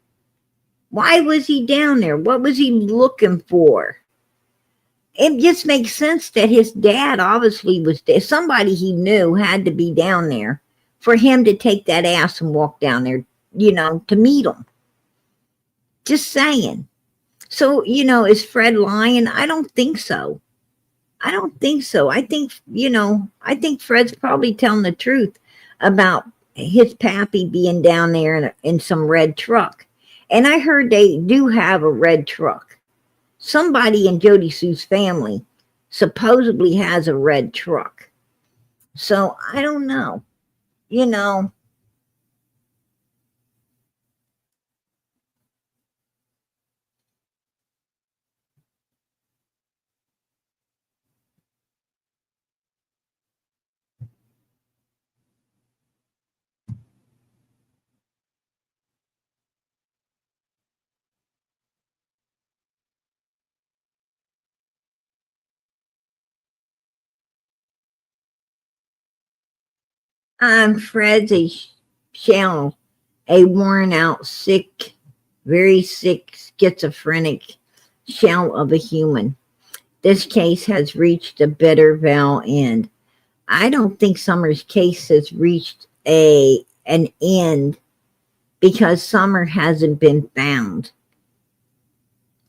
Why was he down there? What was he looking for? It just makes sense that his dad obviously was there. Somebody he knew had to be down there for him to take that ass and walk down there, to meet him. Just saying. So, is Fred lying? I don't think so. I don't think so. I think Fred's probably telling the truth about his pappy being down there in some red truck. And I heard they do have a red truck. Somebody in Jody Sue's family supposedly has a red truck. So I don't know. Fred's a shell, a worn out, sick, very sick, schizophrenic shell of a human. This case has reached a bitter vale end. I don't think Summer's case has reached an end because Summer hasn't been found.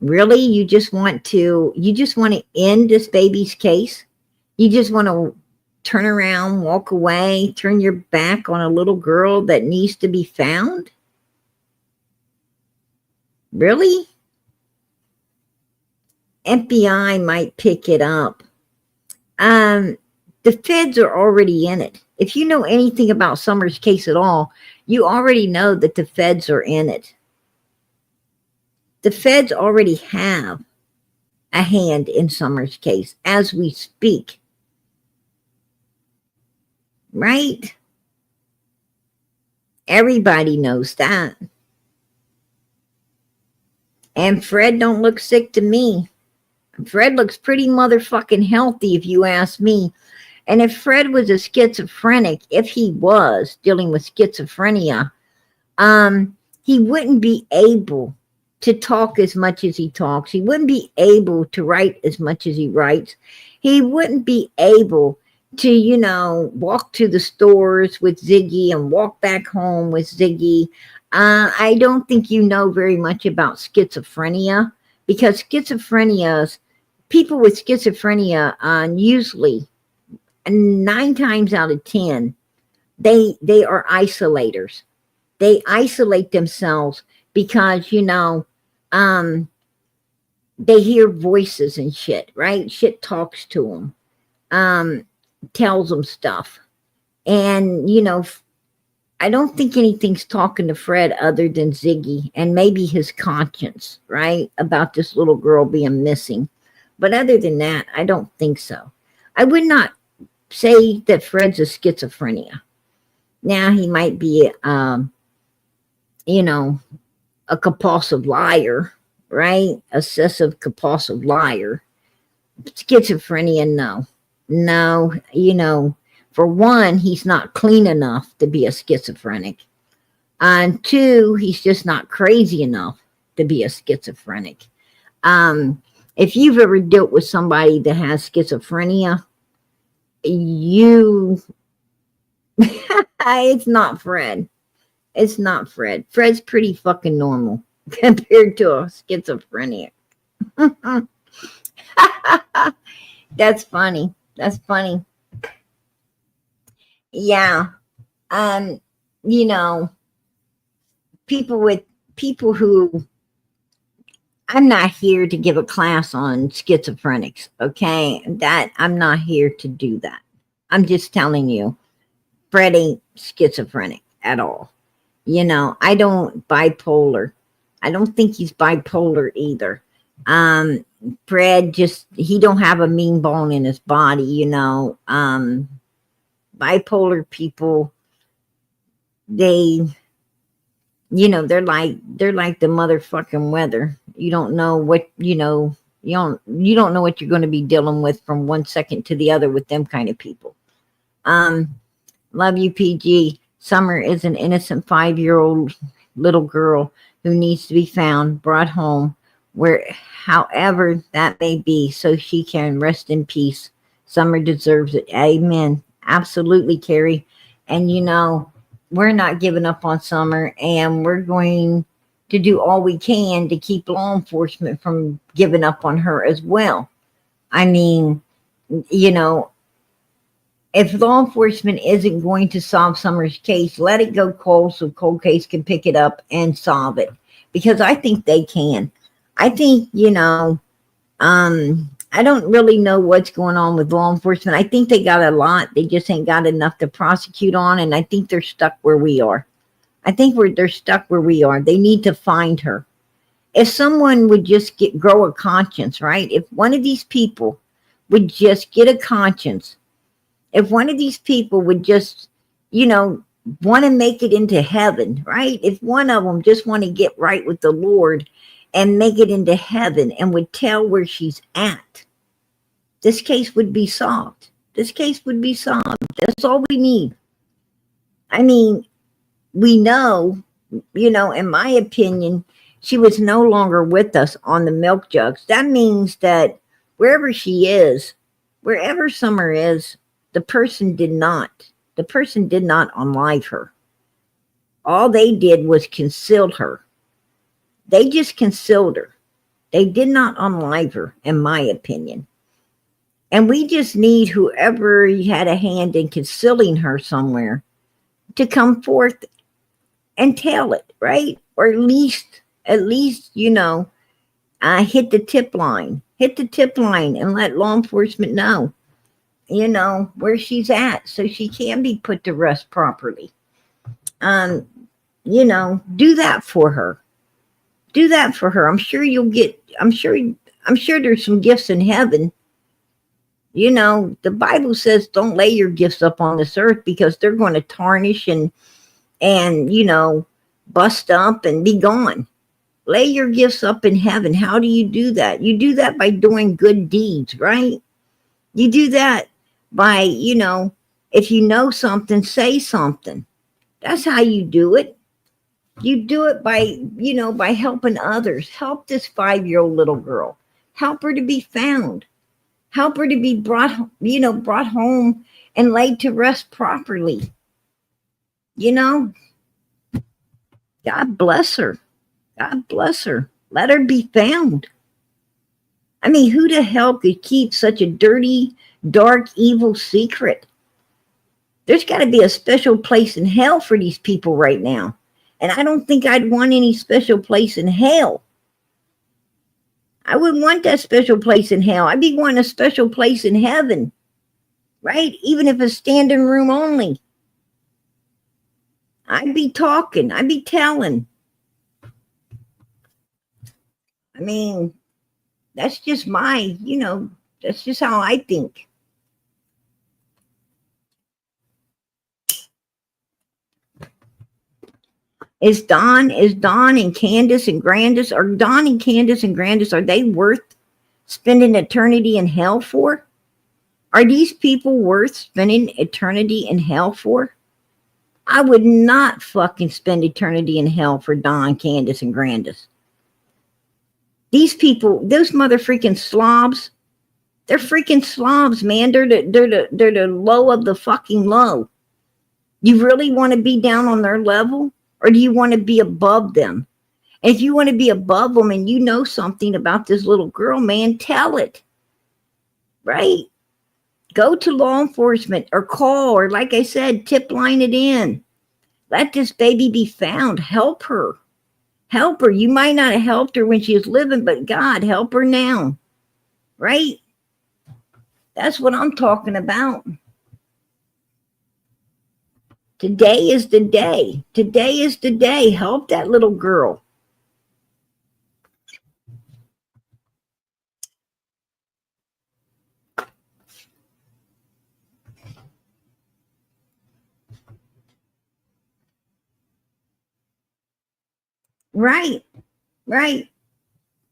Really? You just want to end this baby's case? You just want to turn around, walk away, turn your back on a little girl that needs to be found? Really? FBI might pick it up. The feds are already in it. If you know anything about Summer's case at all, you already know that the feds are in it. The feds already have a hand in Summer's case as we speak. Right? Everybody knows that. And Fred don't look sick to me. Fred looks pretty motherfucking healthy if you ask me. And if Fred was a schizophrenic, if he was dealing with schizophrenia, he wouldn't be able to talk as much as he talks. He wouldn't be able to write as much as he writes. He wouldn't be able to, walk to the stores with Ziggy and walk back home with Ziggy. I don't think you know very much about schizophrenia because schizophrenia's people with schizophrenia, usually 9 times out of 10, they are isolators. They isolate themselves because, they hear voices and shit, right? Shit talks to them, tells them stuff. And, I don't think anything's talking to Fred other than Ziggy and maybe his conscience, right? About this little girl being missing. But other than that, I don't think so. I would not say that Fred's a schizophrenia. Now he might be, a compulsive liar, right? Obsessive compulsive liar. Schizophrenia, no. No, for one, he's not clean enough to be a schizophrenic. And two, he's just not crazy enough to be a schizophrenic. If you've ever dealt with somebody that has schizophrenia, it's not Fred. It's not Fred. Fred's pretty fucking normal compared to a schizophrenic. That's funny. That's funny. Yeah. Um, you know, people who, I'm not here to give a class on schizophrenics, okay? That I'm not here to do that. I'm just telling you, Fred ain't schizophrenic at all. I don't bipolar. I don't think he's bipolar either. Fred he don't have a mean bone in his body, bipolar people, they, they're like the motherfucking weather. You don't know what, you don't know what you're going to be dealing with from one second to the other with them kind of people. Love you, PG. Summer is an innocent 5-year-old little girl who needs to be found, brought home, however that may be, so she can rest in peace. Summer deserves it. Amen. Absolutely, Carrie. And we're not giving up on Summer, and we're going to do all we can to keep law enforcement from giving up on her as well. I mean, if law enforcement isn't going to solve Summer's case, let it go cold so Cold Case can pick it up and solve it. Because I think they can. I think, I don't really know what's going on with law enforcement. I think they got a lot. They just ain't got enough to prosecute on. And I think they're stuck where we are. They're stuck where we are. They need to find her. If someone would just grow a conscience, right? If one of these people would just get a conscience, if one of these people would just, want to make it into heaven, right? If one of them just want to get right with the Lord and make it into heaven and would tell where she's at, this case would be solved. This case would be solved. That's all we need. I mean, we know, in my opinion, she was no longer with us on the milk jugs. That means that wherever she is, wherever Summer is, the person did not unlive her. All they did was conceal her. They just concealed her. They did not unlive her, in my opinion. And we just need whoever had a hand in concealing her somewhere to come forth and tell it, right? Or at least, hit the tip line. Hit the tip line and let law enforcement know, where she's at so she can be put to rest properly. Do that for her. Do that for her. I'm sure there's some gifts in heaven. The Bible says don't lay your gifts up on this earth because they're going to tarnish and bust up and be gone. Lay your gifts up in heaven. How do you do that? You do that by doing good deeds, right? You do that by, if you know something, say something. That's how you do it. You do it by, by helping others. Help this 5-year-old little girl. Help her to be found. Help her to be brought home and laid to rest properly. God bless her. God bless her. Let her be found. I mean, who the hell could keep such a dirty, dark, evil secret? There's got to be a special place in hell for these people right now. And I don't think I'd want any special place in hell. I wouldn't want that special place in hell. I'd be wanting a special place in heaven, right? Even if it's standing room only. I'd be talking. I'd be telling. I mean, that's just my, that's just how I think. Is Don and Candus and Grandis, are they worth spending eternity in hell for? Are these people worth spending eternity in hell for? I would not fucking spend eternity in hell for Don, Candus, and Grandis. These people, those motherfucking slobs, they're freaking slobs, man. They're the low of the fucking low. You really want to be down on their level? Or do you want to be above them? And if you want to be above them and you know something about this little girl, man, tell it. Right? Go to law enforcement or call, or like I said, tip line it in. Let this baby be found. Help her. Help her. You might not have helped her when she was living, but God, help her now. Right? That's what I'm talking about. Today is the day. Today is the day. Help that little girl. Right. Right.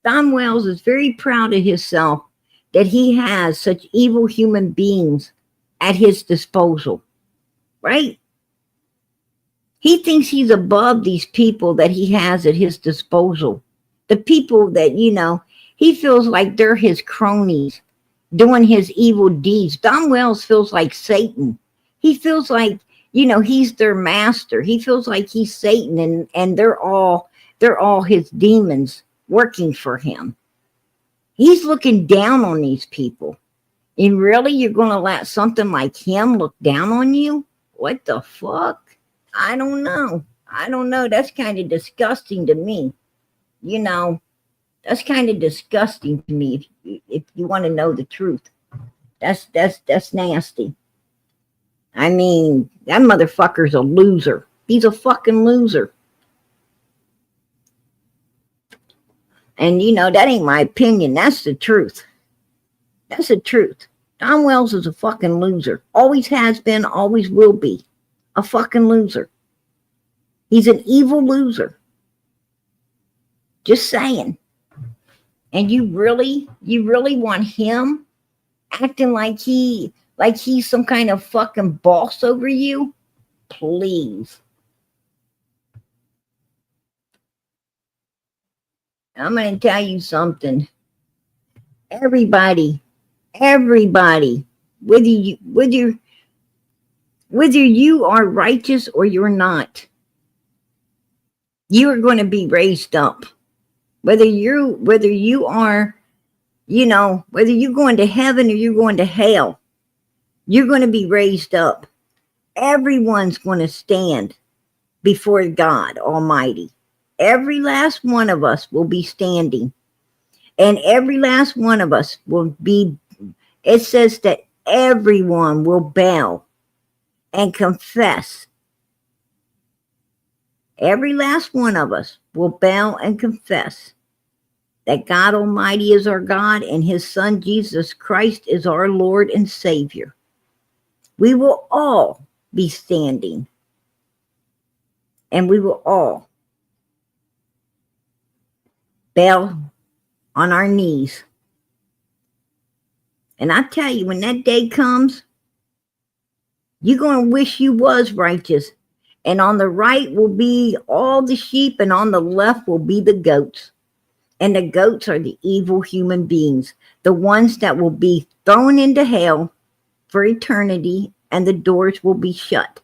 Don Wells is very proud of himself that he has such evil human beings at his disposal. Right? He thinks he's above these people that he has at his disposal. The people that, he feels like they're his cronies doing his evil deeds. Don Wells feels like Satan. He feels like, he's their master. He feels like he's Satan and they're all his demons working for him. He's looking down on these people. And really, you're going to let something like him look down on you? What the fuck? I don't know. That's kind of disgusting to me. That's kind of disgusting to me if you want to know the truth. That's nasty. I mean, that motherfucker's a loser. He's a fucking loser. And that ain't my opinion. That's the truth. That's the truth. Don Wells is a fucking loser. Always has been, always will be. A fucking loser. He's an evil loser. Just saying. And you really want him acting like he's some kind of fucking boss over you? Please. I'm going to tell you something. Everybody, whether you are righteous or you're not, you are going to be raised up. Whether you are, whether you're going to heaven or you're going to hell, you're going to be raised up. Everyone's going to stand before God Almighty. Every last one of us will be standing. And every last one of us will be, it says that everyone will bow and confess. Every last one of us will bow and confess that God Almighty is our God and his Son Jesus Christ is our Lord and Savior. We will all be standing. And we will all bow on our knees. And I tell you, when that day comes, you're going to wish you was righteous. And on the right will be all the sheep, and on the left will be the goats. And the goats are the evil human beings, the ones that will be thrown into hell for eternity, and the doors will be shut.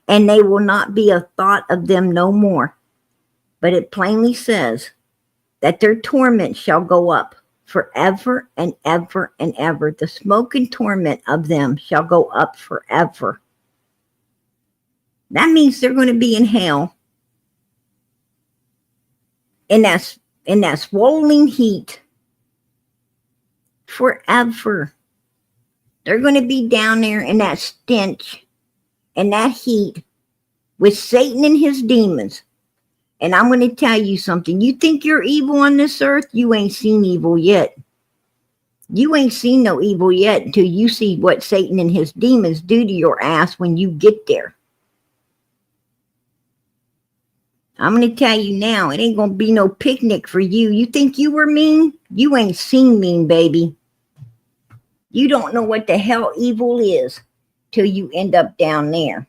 And they will not be a thought of them no more. But it plainly says that their torment shall go up forever and ever and ever. The smoke and torment of them shall go up forever. That means they're going to be in hell. In that swollen heat. Forever. They're going to be down there in that stench and that heat with Satan and his demons. And I'm going to tell you something. You think you're evil on this earth? You ain't seen evil yet. You ain't seen no evil yet until you see what Satan and his demons do to your ass when you get there. I'm going to tell you now, it ain't going to be no picnic for you. You think you were mean? You ain't seen mean, baby. You don't know what the hell evil is till you end up down there.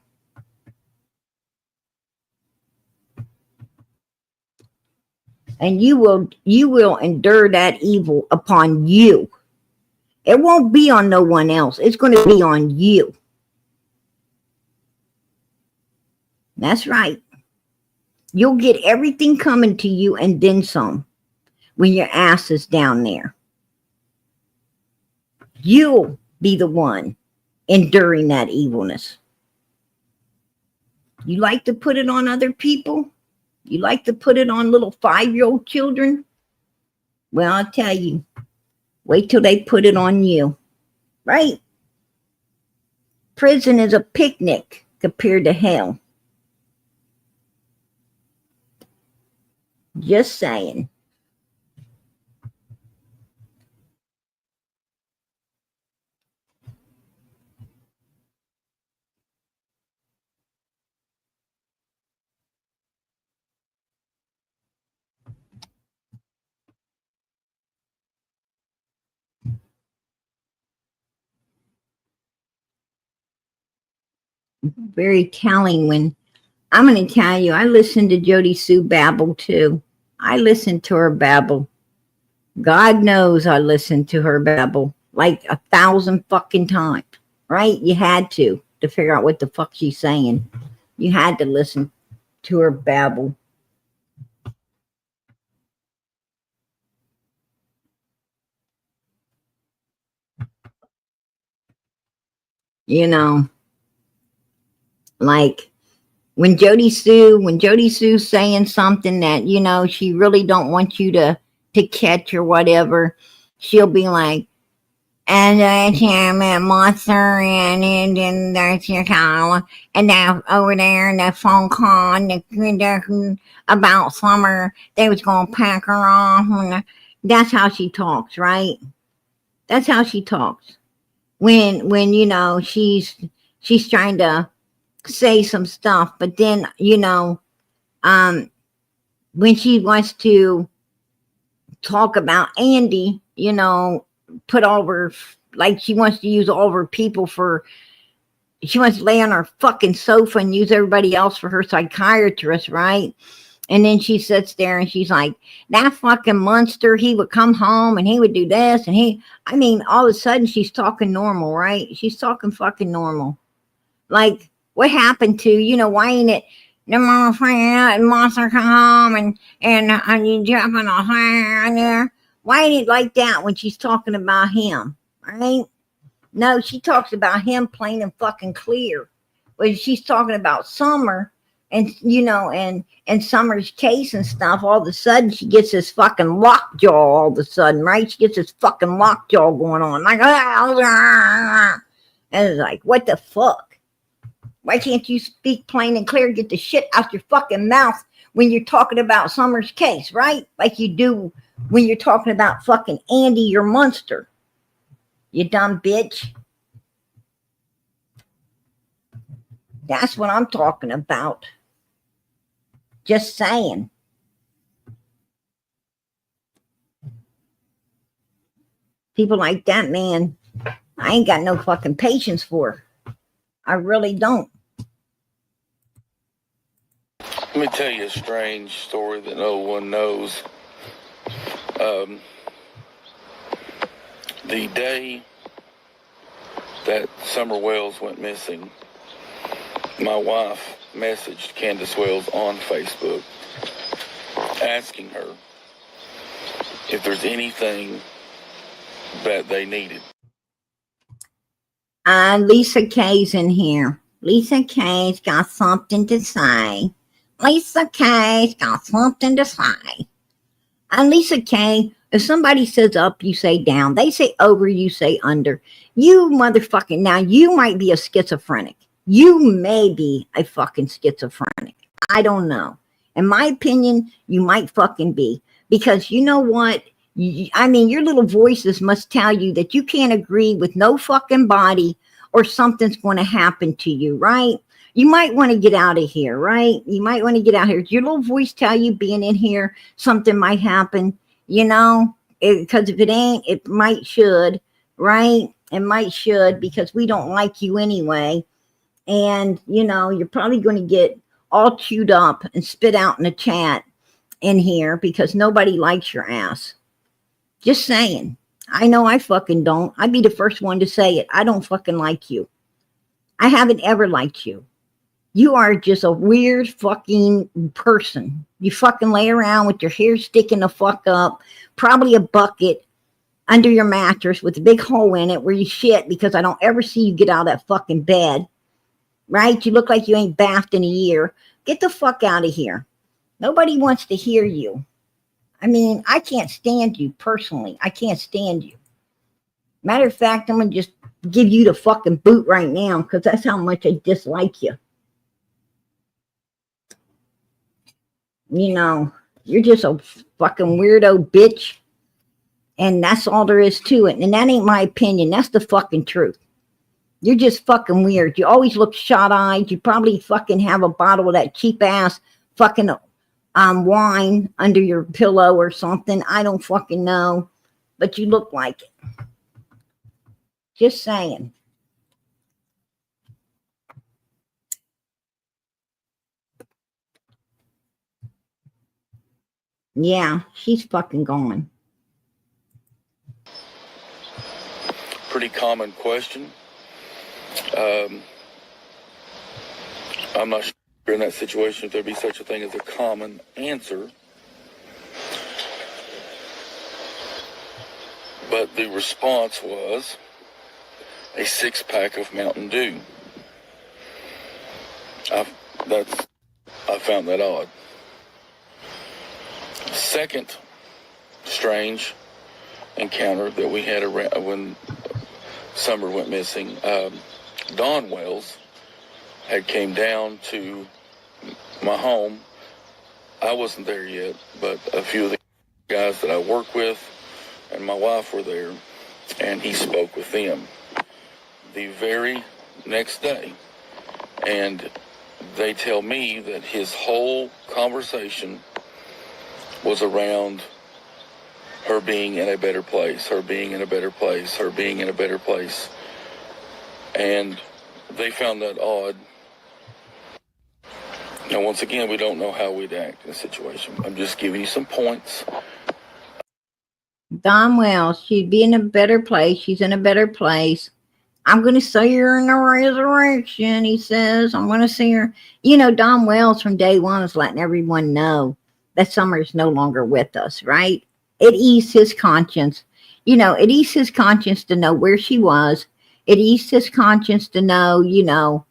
And you will endure that evil upon you. It won't be on no one else. It's going to be on you. That's right. You'll get everything coming to you and then some when your ass is down there. You'll be the one enduring that evilness. You like to put it on other people? You like to put it on little 5-year-old children? Well, I'll tell you, wait till they put it on you, right? Prison is a picnic compared to hell. Just saying. Very telling when I'm going to tell you, I listened to Jody Sue babble too. I listened to her babble. God knows I listened to her babble like 1,000 fucking times, right? You had to figure out what the fuck she's saying. You had to listen to her babble. You know, like when Jody Sue's saying something that, you know, she really don't want you to catch or whatever, she'll be like, and that monster and there's your cow and that over there in that phone call about Summer, they was gonna pack her off. And that's how she talks, right? That's how she talks. When you know she's trying to say some stuff, but then you know, when she wants to talk about Andy, you know, put all her, like she wants to use all of her people for, she wants to lay on her fucking sofa and use everybody else for her psychiatrist, right? And then she sits there and she's like, that fucking monster, he would come home and he would do this and I mean, all of a sudden she's talking normal, right? She's talking fucking normal. Like, what happened to, you know, why ain't it, the monster come home and you jumping off there? Why ain't it like that when she's talking about him, right? No, she talks about him plain and fucking clear. When she's talking about Summer and, you know, and Summer's case and stuff, all of a sudden she gets this fucking lockjaw all of a sudden, right? She gets this fucking lockjaw going on. Like, and it's like, what the fuck? Why can't you speak plain and clear, get the shit out your fucking mouth when you're talking about Summer's case, right? Like you do when you're talking about fucking Andy, your monster. You dumb bitch. That's what I'm talking about. Just saying. People like that, man, I ain't got no fucking patience for. I really don't. Let me tell you a strange story that no one knows. The day that Summer Wells went missing, my wife messaged Candus Wells on Facebook asking her if there's anything that they needed. Lisa K's in here. Lisa K's got something to say. Lisa K's got something to say. And Lisa K, if somebody says up, you say down. They say over, you say under. You motherfucking, now you might be a schizophrenic. You may be a fucking schizophrenic. I don't know. In my opinion, you might fucking be. Because you know what? I mean, your little voices must tell you that you can't agree with no fucking body or something's going to happen to you, right? You might want to get out of here, right? You might want to get out here. Your little voice tell you being in here, something might happen, you know? Because if it ain't, it might should, right? It might should because we don't like you anyway. And, you know, you're probably going to get all chewed up and spit out in the chat in here because nobody likes your ass. Just saying. I know I fucking don't. I'd be the first one to say it. I don't fucking like you. I haven't ever liked you. You are just a weird fucking person. You fucking lay around with your hair sticking the fuck up, probably a bucket under your mattress with a big hole in it where you shit because I don't ever see you get out of that fucking bed. Right? You look like you ain't bathed in a year. Get the fuck out of here. Nobody wants to hear you. I mean, I can't stand you personally. I can't stand you. Matter of fact, I'm going to just give you the fucking boot right now because that's how much I dislike you. You know, you're just a fucking weirdo bitch. And that's all there is to it. And that ain't my opinion. That's the fucking truth. You're just fucking weird. You always look shot-eyed. You probably fucking have a bottle of that cheap-ass fucking wine under your pillow or something. I don't fucking know. But you look like it. Just saying. Yeah, she's fucking gone. Pretty common question. I'm not sure in that situation if there'd be such a thing as a common answer. But the response was a 6-pack of Mountain Dew. I found that odd. Second strange encounter that we had around when Summer went missing, Dawn Wells had came down to my home. I wasn't there yet, but a few of the guys that I work with and my wife were there, and he spoke with them the very next day. And they tell me that his whole conversation was around her being in a better place, her being in a better place, her being in a better place. And they found that odd. Now, once again, we don't know how we'd act in a situation. I'm just giving you some points. Dawn Wells, she'd be in a better place. She's in a better place. I'm going to see her in the resurrection, he says. I'm going to see her. You know, Dawn Wells from day one is letting everyone know that Summer is no longer with us, right? It eased his conscience. You know, it eased his conscience to know where she was. It eased his conscience to know, you know,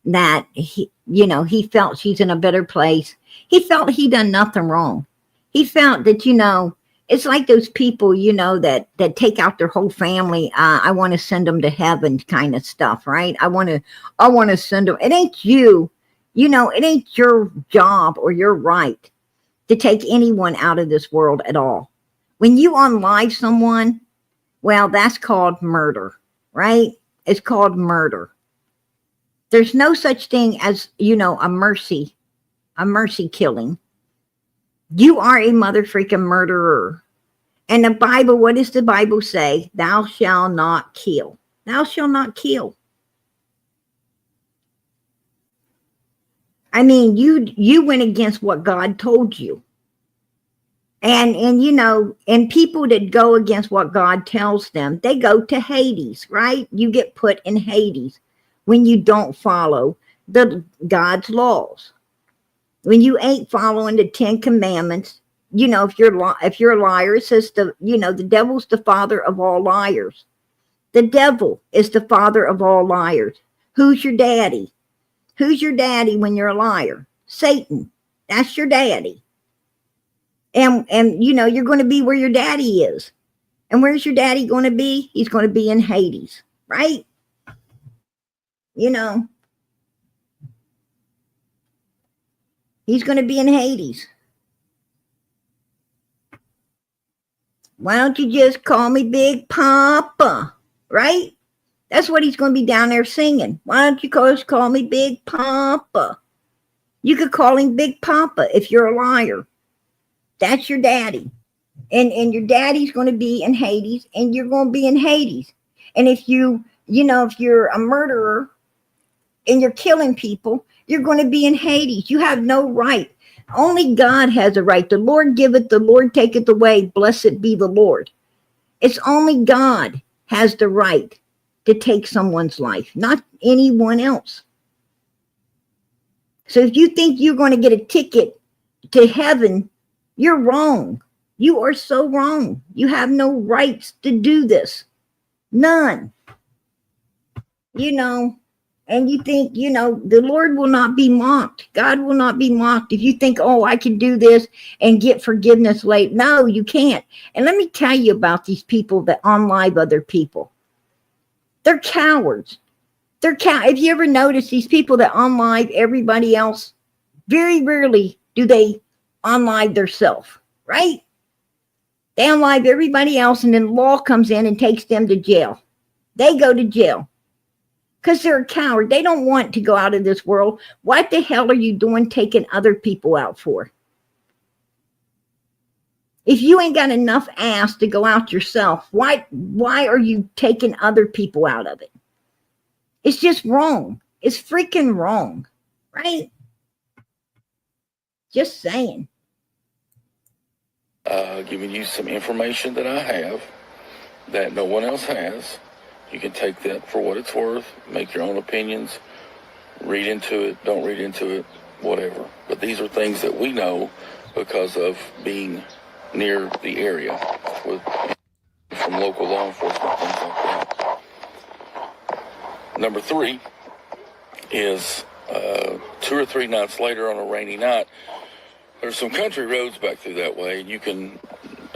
that he, you know, he felt she's in a better place. He felt he done nothing wrong. He felt that, you know, it's like those people, you know, that take out their whole family. I want to send them to heaven kind of stuff, right? I want to send them. It ain't you, you know, it ain't your job or your right to take anyone out of this world at all. When you unalive someone, well, that's called murder, right? It's called murder. There's no such thing as, you know, a mercy killing. You are a mother freaking murderer. And the Bible, what does the Bible say? Thou shalt not kill. Thou shalt not kill. I mean, you went against what God told you. And you know, and people that go against what God tells them, they go to Hades, right? You get put in Hades when you don't follow God's laws. When you ain't following the 10 Commandments, if you're a liar, it says the devil's the father of all liars. The devil is the father of all liars. Who's your daddy? Who's your daddy when you're a liar? Satan. That's your daddy. And you're going to be where your daddy is. And where's your daddy going to be? He's going to be in Hades, right? He's going to be in Hades. Why don't you just call me Big Papa, right? That's what he's going to be down there singing. Why don't you just call me Big Papa? You could call him Big Papa if you're a liar. That's your daddy. And your daddy's going to be in Hades, and you're going to be in Hades. And if if you're a murderer and you're killing people, you're going to be in Hades. You have no right. Only God has a right. The Lord giveth, the Lord taketh away. Blessed be the Lord. It's only God has the right to take someone's life, not anyone else. So if you think you're going to get a ticket to heaven, you're wrong. You are so wrong. You have no rights to do this. None. And you think, the Lord will not be mocked. God will not be mocked. If you think, oh, I can do this and get forgiveness late. No, you can't. And let me tell you about these people that unlive other people. They're cowards. If you ever notice these people that unlive everybody else, very rarely do they unlive themselves, right? They unlive everybody else, and then law comes in and takes them to jail. They go to jail because they're a coward. They don't want to go out of this world. What the hell are you doing taking other people out for? If you ain't got enough ass to go out yourself, why are you taking other people out of it? It's just wrong. It's freaking wrong, right? Just saying. Giving you some information that I have that no one else has. You can take that for what it's worth, make your own opinions, read into it, don't read into it, whatever. But these are things that we know because of being near the area from local law enforcement, things like that. Number 3 is 2 or 3 nights later on a rainy night, there's some country roads back through that way, and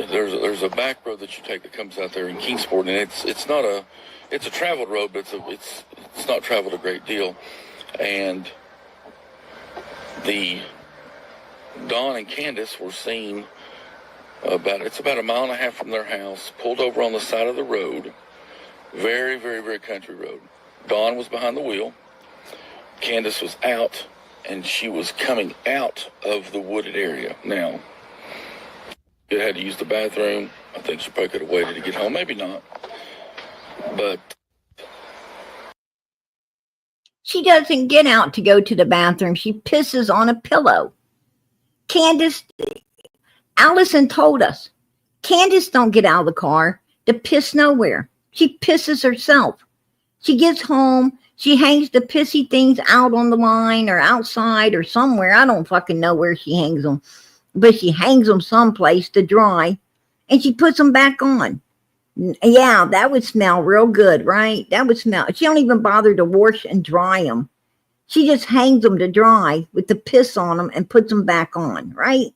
there's a back road that you take that comes out there in Kingsport, and it's a traveled road, but it's not traveled a great deal. And the Don and Candus were seen about 1.5 miles from their house, pulled over on the side of the road, very, very, very country road. Don was behind the wheel. Candus was out, and she was coming out of the wooded area. Now, you had to use the bathroom. I think she probably could have waited to get home. Maybe not. But she doesn't get out to go to the bathroom. She pisses on a pillow. Candus, Allison told us, Candus don't get out of the car to piss nowhere. She pisses herself. She gets home. She hangs the pissy things out on the line or outside or somewhere. I don't fucking know where she hangs them. But she hangs them someplace to dry. And she puts them back on. Yeah, that would smell real good, right? That would smell. She don't even bother to wash and dry them. She just hangs them to dry with the piss on them and puts them back on, right?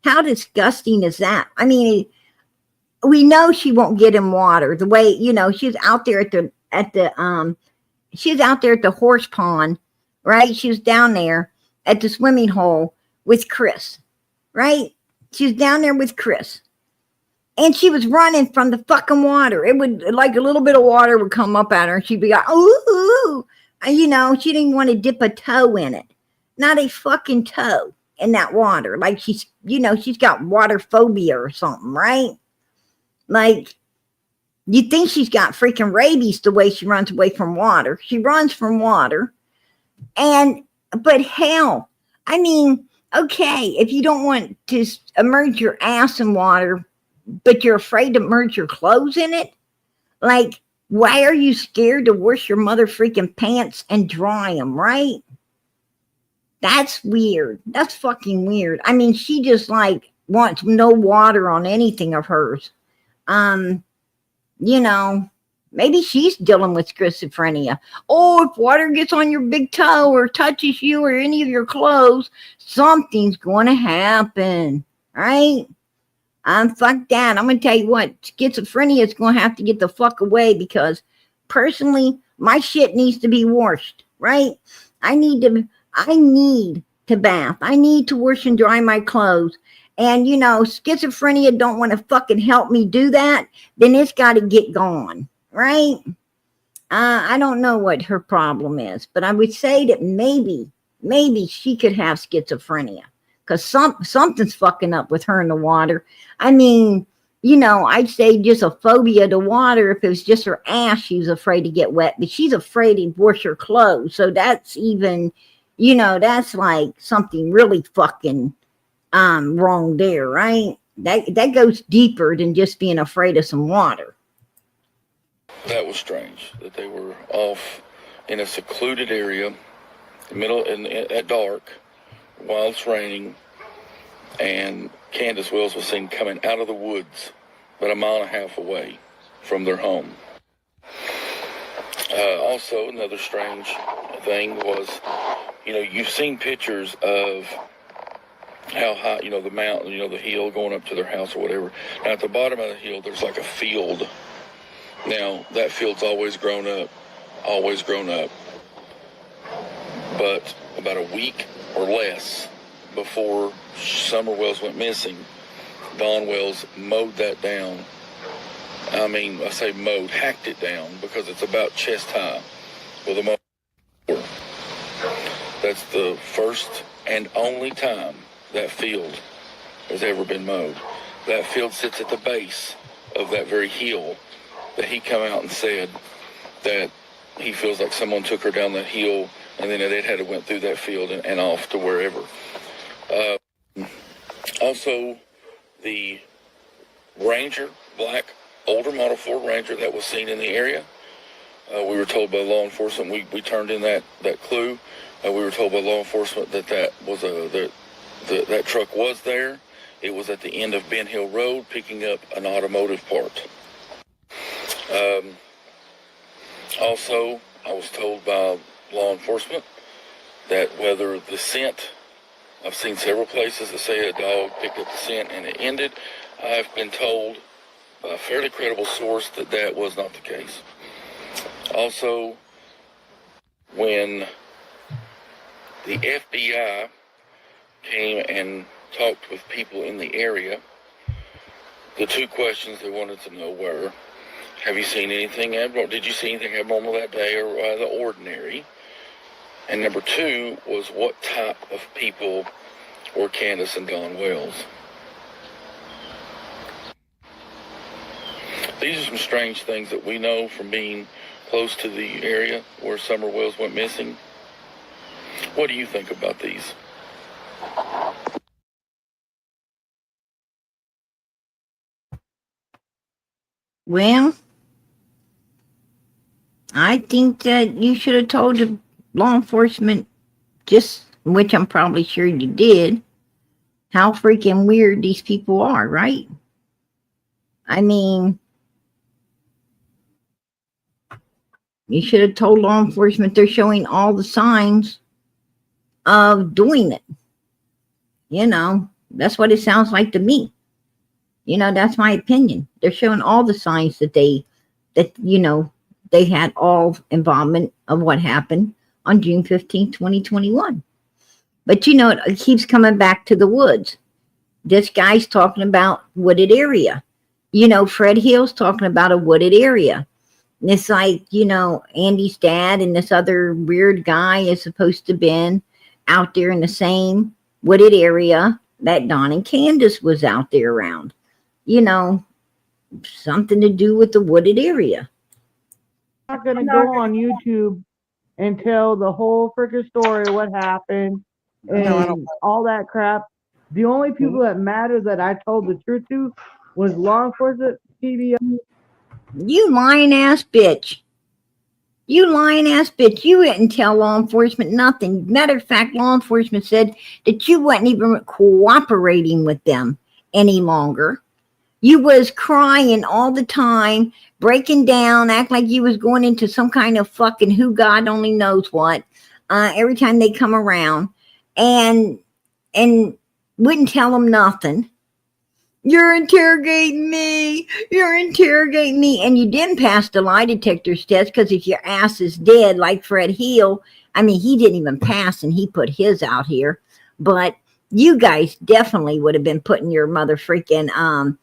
How disgusting is that? I mean, we know she won't get in water. The way, she's out there she's out there at the horse pond, right? She was down there at the swimming hole with Chris, right? She was down there with Chris. And she was running from the fucking water. It would, like a little bit of water would come up at her, and she'd be like, ooh. And, she didn't want to dip a toe in it. Not a fucking toe in that water. Like she's got water phobia or something, right? Like, you think she's got freaking rabies the way she runs away from water. She runs from water. But hell, I mean, okay, if you don't want to immerse your ass in water, but you're afraid to merge your clothes in it? Like, why are you scared to wash your mother freaking pants and dry them, right? That's weird. That's fucking weird. I mean, she just like wants no water on anything of hers. You know, maybe she's dealing with schizophrenia. Oh, if water gets on your big toe or touches you or any of your clothes, something's going to happen, right? Fuck that. I'm going to tell you what, schizophrenia is going to have to get the fuck away, because personally, my shit needs to be washed, right? I need to bath. I need to wash and dry my clothes. And, you know, schizophrenia don't want to fucking help me do that. Then it's got to get gone, right? I don't know what her problem is, but I would say that maybe she could have schizophrenia, because something's fucking up with her in the water. I mean, you know, I'd say just a phobia to water. If it was just her ass, she was afraid to get wet, but she's afraid to wash her clothes. So that's even, you know, that's like something really fucking wrong there, right? That goes deeper than just being afraid of some water. That was strange that they were off in a secluded area, at dark, while it's raining, and Candus Wells was seen coming out of the woods about 1.5 miles away from their home. Also, another strange thing was, you know, you've seen pictures of how high, you know, the mountain, you know, the hill going up to their house or whatever. Now, at the bottom of the hill, there's like a field. Now, that field's always grown up. But about a week or less before Summer Wells went missing, Don Wells mowed that down. I mean, I say mowed, hacked it down, because it's about chest high with a mower. That's the first and only time that field has ever been mowed. That field sits at the base of that very hill that he come out and said that he feels like someone took her down that hill, and then it had went through that field and off to wherever. Also, the Ranger, black, older model Ford Ranger that was seen in the area, we were told by law enforcement, we turned in that clue. We were told by law enforcement that was that truck was there. It was at the end of Ben Hill Road picking up an automotive part. Also, I was told by law enforcement that whether the scent, I've seen several places that say a dog picked up the scent and it ended. I've been told by a fairly credible source that was not the case. Also, when the FBI came and talked with people in the area, the two questions they wanted to know were, have you seen anything abnormal? Did you see anything abnormal that day or the ordinary? And number two was, what type of people were Candus and Don Wells? These are some strange things that we know from being close to the area where Summer Wells went missing. What do you think about these? Well, I think that you should have told the law enforcement, just, which I'm probably sure you did, how freaking weird these people are, right? I mean, you should have told law enforcement they're showing all the signs of doing it. You know, that's what it sounds like to me. You know, that's my opinion. They're showing all the signs that they had all involvement of what happened on June 15, 2021. But, you know, it keeps coming back to the woods. This guy's talking about wooded area. You know, Fred Hill's talking about a wooded area. And it's like, you know, Andy's dad and this other weird guy is supposed to have been out there in the same wooded area that Don and Candus was out there around. You know, something to do with the wooded area. I'm not gonna go on YouTube and tell the whole freaking story, what happened, and all that crap. The only people that matter that I told the truth to was law enforcement, TV. You lying ass bitch. You lying ass bitch. You didn't tell law enforcement nothing. Matter of fact, law enforcement said that you wasn't even cooperating with them. any longer. You was crying all the time, breaking down, acting like you was going into some kind of fucking who God only knows what, every time they come around, and wouldn't tell them nothing. You're interrogating me. You're interrogating me. And you didn't pass the lie detector's test, because if your ass is dead, like Fred Hill, I mean, he didn't even pass and he put his out here. But you guys definitely would have been putting your mother freaking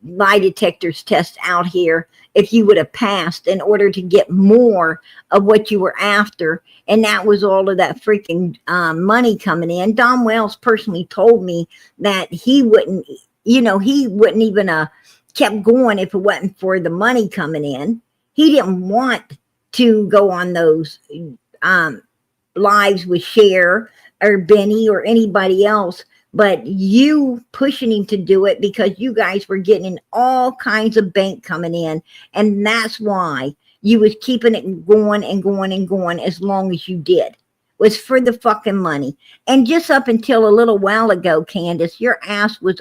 lie detector's test out here if you would have passed, in order to get more of what you were after. And that was all of that freaking money coming in. Don Wells personally told me that he wouldn't even kept going if it wasn't for the money coming in. He didn't want to go on those lives with Cher or Benny or anybody else, but you pushing him to do it because you guys were getting all kinds of bank coming in, and that's why you was keeping it going and going and going as long as you did, was for the fucking money. And just up until a little while ago, Candus, your ass was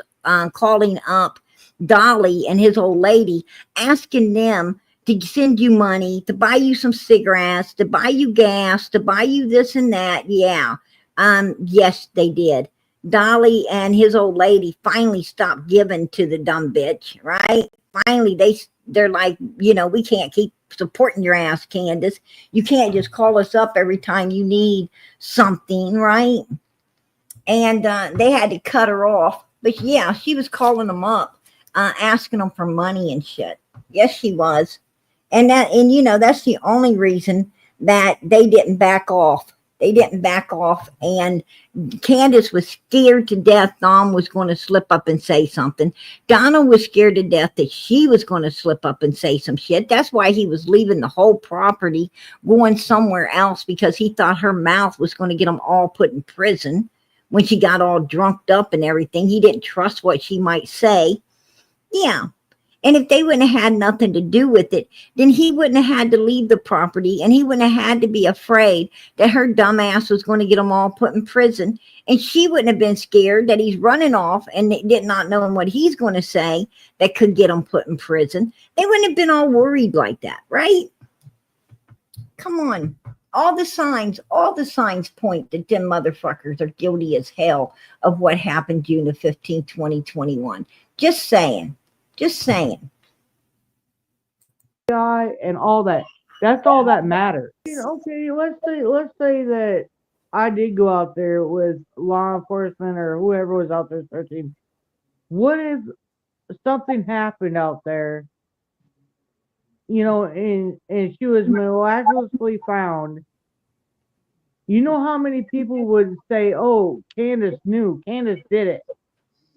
calling up Dolly and his old lady, asking them to send you money, to buy you some cigarettes, to buy you gas, to buy you this and that. Yeah. Yes, they did. Dolly and his old lady finally stopped giving to the dumb bitch, right? Finally, they're like, we can't keep supporting your ass, Candus. You can't just call us up every time you need something, right? And they had to cut her off. But yeah, she was calling them up, asking them for money and shit. Yes, she was. And that's the only reason that they didn't back off. They didn't back off. And Candus was scared to death Dom was going to slip up and say something. Donna was scared to death that she was going to slip up and say some shit. That's why he was leaving the whole property, going somewhere else, because he thought her mouth was going to get them all put in prison when she got all drunked up and everything. He didn't trust what she might say. Yeah. And if they wouldn't have had nothing to do with it, then he wouldn't have had to leave the property, and he wouldn't have had to be afraid that her dumb ass was going to get them all put in prison. And she wouldn't have been scared that he's running off and did not knowing what he's going to say that could get them put in prison. They wouldn't have been all worried like that, right? Come on. All the signs point that them motherfuckers are guilty as hell of what happened June the 15th, 2021. Just saying. And all that. That's all that matters. Okay, let's say that I did go out there with law enforcement or whoever was out there searching. What if something happened out there, and she was miraculously found? You know how many people would say, "Oh, Candus knew. Candus did it."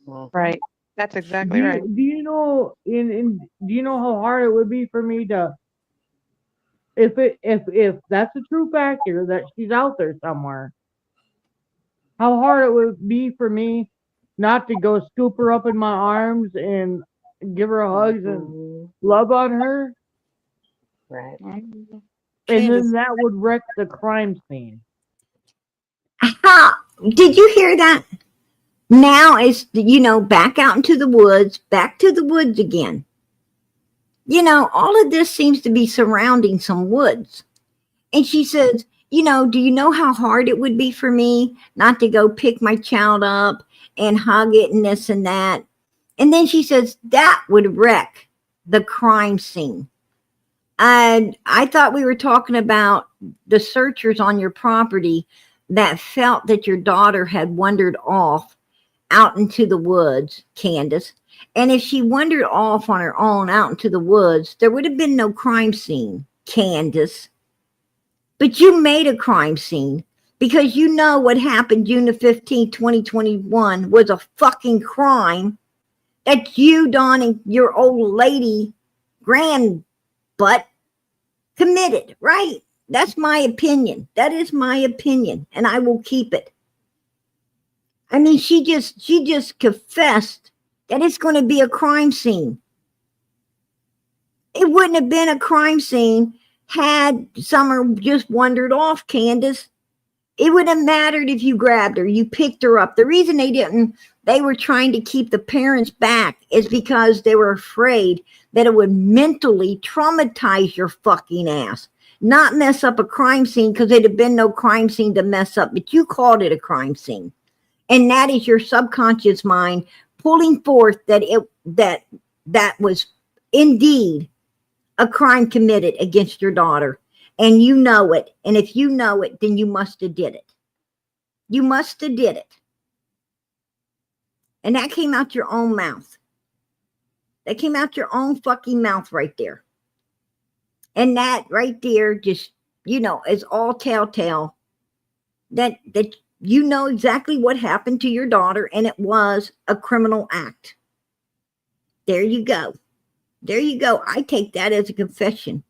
Right. That's exactly right. Do you know? Do you know how hard it would be for me to, if that's a true factor that she's out there somewhere, how hard it would be for me not to go scoop her up in my arms and give her hugs and love on her? Right. And then that would wreck the crime scene. Did you hear that? Now it's, back out into the woods, back to the woods again. All of this seems to be surrounding some woods. And she says, do you know how hard it would be for me not to go pick my child up and hug it and this and that? And then she says, that would wreck the crime scene. And I thought we were talking about the searchers on your property that felt that your daughter had wandered off out into the woods, Candus. And if she wandered off on her own out into the woods, there would have been no crime scene, Candus. But you made a crime scene because you know what happened June the 15th, 2021 was a fucking crime that you, Dawn, and your old lady grandbutt committed, right? That's my opinion. That is my opinion, and I will keep it. I mean, she just confessed that it's going to be a crime scene. It wouldn't have been a crime scene had Summer just wandered off, Candus. It wouldn't have mattered if you grabbed her, you picked her up. The reason they didn't they were trying to keep the parents back is because they were afraid that it would mentally traumatize your fucking ass. Not mess up a crime scene, because there'd have been no crime scene to mess up, but you called it a crime scene. And that is your subconscious mind pulling forth that was indeed a crime committed against your daughter. And you know it. And if you know it, then you must have did it. You must have did it. And that came out your own mouth. That came out your own fucking mouth right there. And that right there just, is all telltale that you know exactly what happened to your daughter, and it was a criminal act. There you go. There you go. I take that as a confession.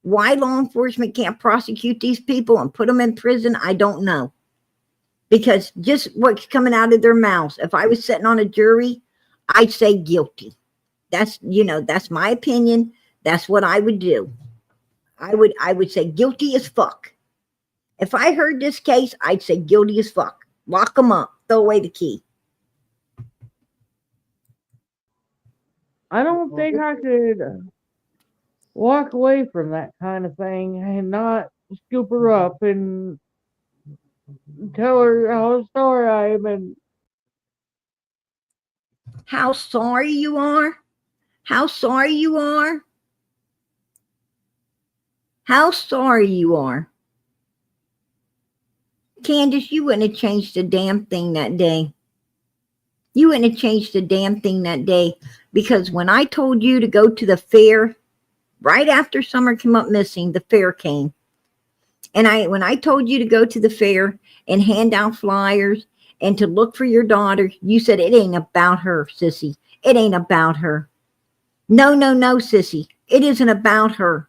Why law enforcement can't prosecute these people and put them in prison, I don't know. Because just what's coming out of their mouths, if I was sitting on a jury, I'd say guilty. That's my opinion. That's what I would do. I would say guilty as fuck. If I heard this case, I'd say guilty as fuck. Lock them up. Throw away the key. I don't think I could walk away from that kind of thing and not scoop her up and tell her how sorry I am and how sorry you are. How sorry you are. How sorry you are. Candus, you wouldn't have changed a damn thing that day. You wouldn't have changed a damn thing that day, because when I told you to go to the fair, right after Summer came up missing, the fair came. And when I told you to go to the fair and hand out flyers and to look for your daughter, you said, it ain't about her, sissy. It ain't about her. No, sissy. It isn't about her.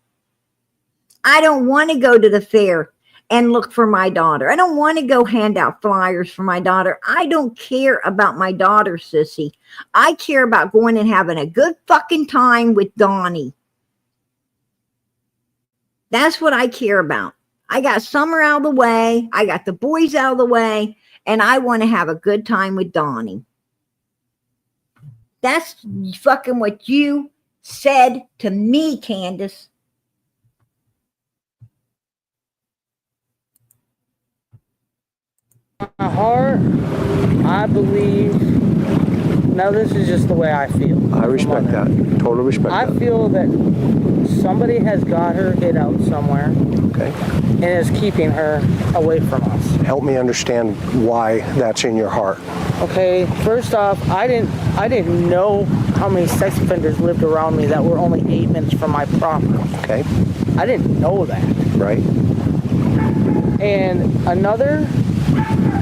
I don't want to go to the fair and look for my daughter. I don't want to go hand out flyers for my daughter. I don't care about my daughter, sissy. I care about going and having a good fucking time with Donnie. That's what I care about. I got Summer out of the way. I got the boys out of the way. And I want to have a good time with Donnie. That's fucking what you said to me, Candus. my heart, I believe. Now, this is just the way I feel. I respect that. Totally respect that. I feel that somebody has got her hid out somewhere. Okay. And is keeping her away from us. Help me understand why that's in your heart. Okay, first off, I didn't know how many sex offenders lived around me that were only 8 minutes from my property. Okay. I didn't know that. Right. And another,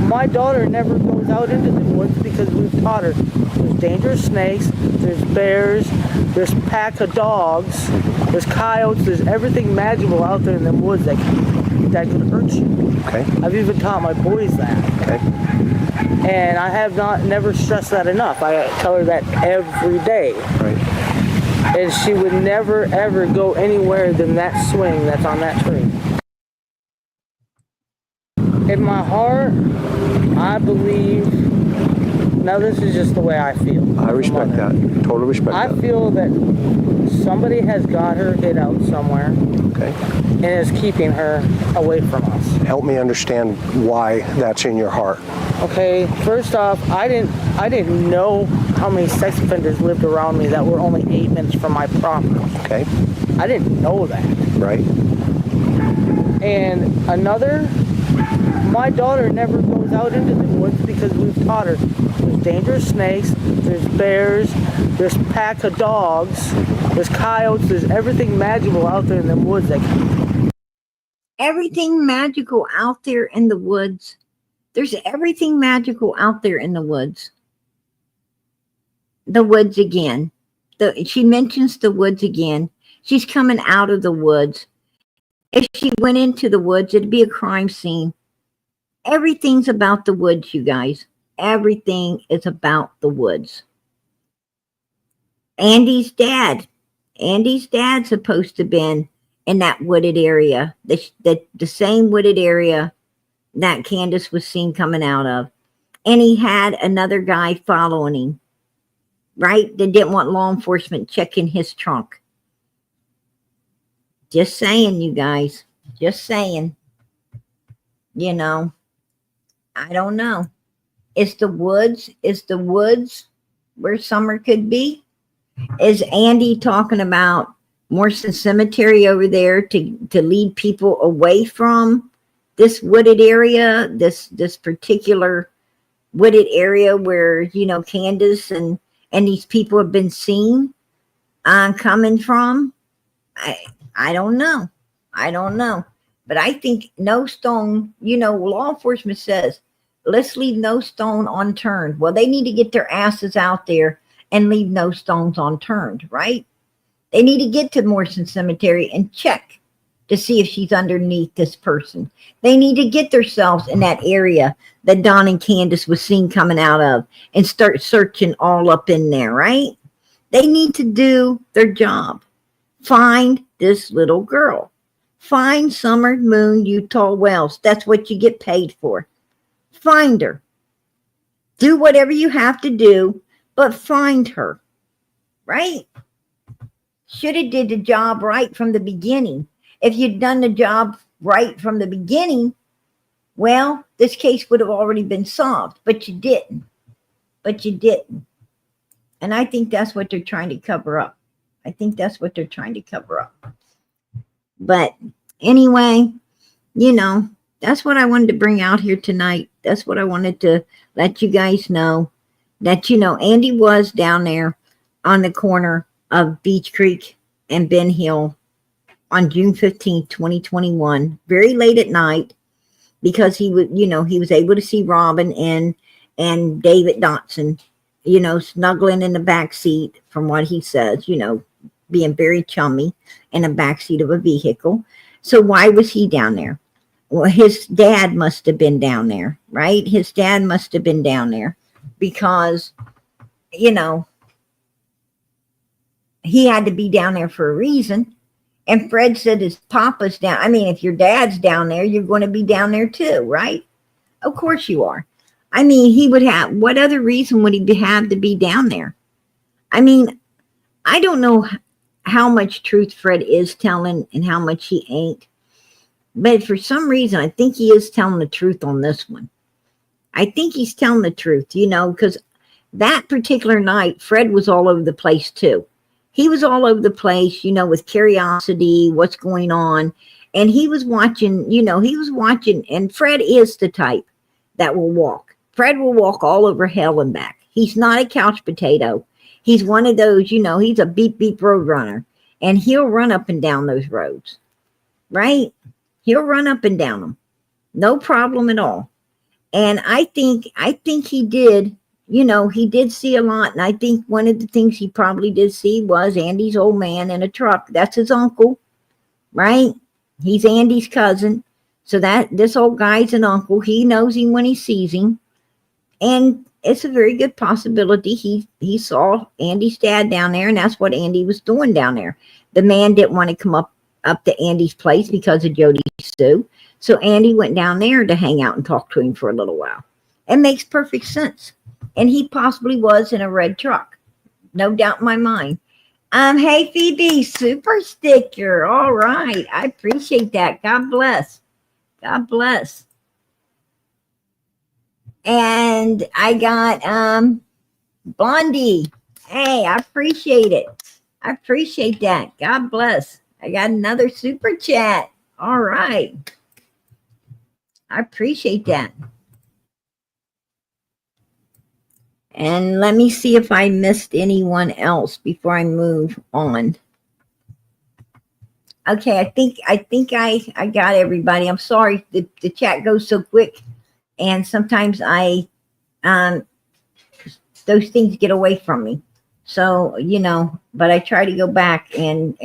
my daughter never goes out into the woods because we've taught her there's dangerous snakes, there's bears, there's pack of dogs, there's coyotes, there's everything magical out there in the woods that could hurt you. Okay. I've even taught my boys that. Okay. And I have never stressed that enough. I tell her that every day. Right. And she would never ever go anywhere than that swing that's on that tree. In my heart, I believe, now this is just the way I feel. I respect that. Totally respect that. I feel that somebody has got her hid out somewhere. Okay. And is keeping her away from us. Help me understand why that's in your heart. Okay, first off, I didn't know how many sex offenders lived around me that were only 8 minutes from my property. Okay. I didn't know that. Right. And another, my daughter never goes out into the woods because we've taught her there's dangerous snakes, there's bears, there's pack of dogs, there's coyotes, there's everything magical out there in the woods. Everything magical out there in the woods. There's everything magical out there in the woods. The woods again. She mentions the woods again. She's coming out of the woods. If she went into the woods, it'd be a crime scene. Everything's about the woods, you guys. Everything is about the woods. Andy's dad's supposed to have been in that wooded area, the same wooded area that Candus was seen coming out of. and he had another guy following him, right? That didn't want law enforcement checking his trunk. Just saying, you guys. Just saying. You know, I don't know. Is the woods where Summer could be? Is Andy talking about Morrison Cemetery over there to lead people away from this wooded area, this particular wooded area where, you know, Candus and these people have been seen coming from? I don't know. I don't know. But I think no stone, you know, law enforcement says, let's leave no stone unturned. Well, they need to get their asses out there and leave no stones unturned, right? They need to get to Morrison Cemetery and check to see if she's underneath this person. They need to get themselves in that area that Don and Candus was seen coming out of and start searching all up in there, right? They need to do their job. Find this little girl. Find Summer Moon Utah Wells. That's what you get paid for. Find her. Do whatever you have to do, but find her. Right? Should have did the job right from the beginning. If you'd done the job right from the beginning, well, this case would have already been solved, but you didn't. But you didn't. And I think that's what they're trying to cover up. I think that's what they're trying to cover up. But anyway, you know, that's what I wanted to bring out here tonight. That's what I wanted to let you guys know. That, you know, Andy was down there on the corner of Beach Creek and Ben Hill on June 15th, 2021, very late at night, because he would, you know, he was able to see Robin and David Dotson, you know, snuggling in the back seat, from what he says, you know, being very chummy in the backseat of a vehicle. So why was he down there? Well, his dad must have been down there, right? His dad must have been down there because, you know, he had to be down there for a reason. And Fred said his papa's down. I mean, if your dad's down there, you're going to be down there too, right? Of course you are. I mean, he would have, what other reason would he have to be down there? I mean, I don't know how much truth Fred is telling and how much he ain't. But for some reason, I think he is telling the truth on this one. I think he's telling the truth, you know, because that particular night, Fred was all over the place too. He was all over the place, you know, with curiosity, what's going on. And he was watching, you know, he was watching. And Fred is the type that will walk. Fred will walk all over hell and back. He's not a couch potato. He's one of those, you know, he's a beep, beep road runner. And he'll run up and down those roads, right? He'll run up and down them. No problem at all. And I think he did, you know, he did see a lot. And I think one of the things he probably did see was Andy's old man in a truck. That's his uncle, right? He's Andy's cousin. So that this old guy's an uncle. He knows him when he sees him. And it's a very good possibility he saw Andy's dad down there, and that's what Andy was doing down there. The man didn't want to come up to Andy's place because of Jody Sue. So Andy went down there to hang out and talk to him for a little while. It makes perfect sense. And he possibly was in a red truck. No doubt in my mind. Hey, Phoebe, super sticker. All right. I appreciate that. God bless. God bless. And I got Blondie. Hey, I appreciate it. I appreciate that. God bless. I got another super chat. All right. I appreciate that. And let me see if I missed anyone else before I move on. Okay, I think I got everybody. I'm sorry, the chat goes so quick, and sometimes those things get away from me. So, you know, but I try to go back and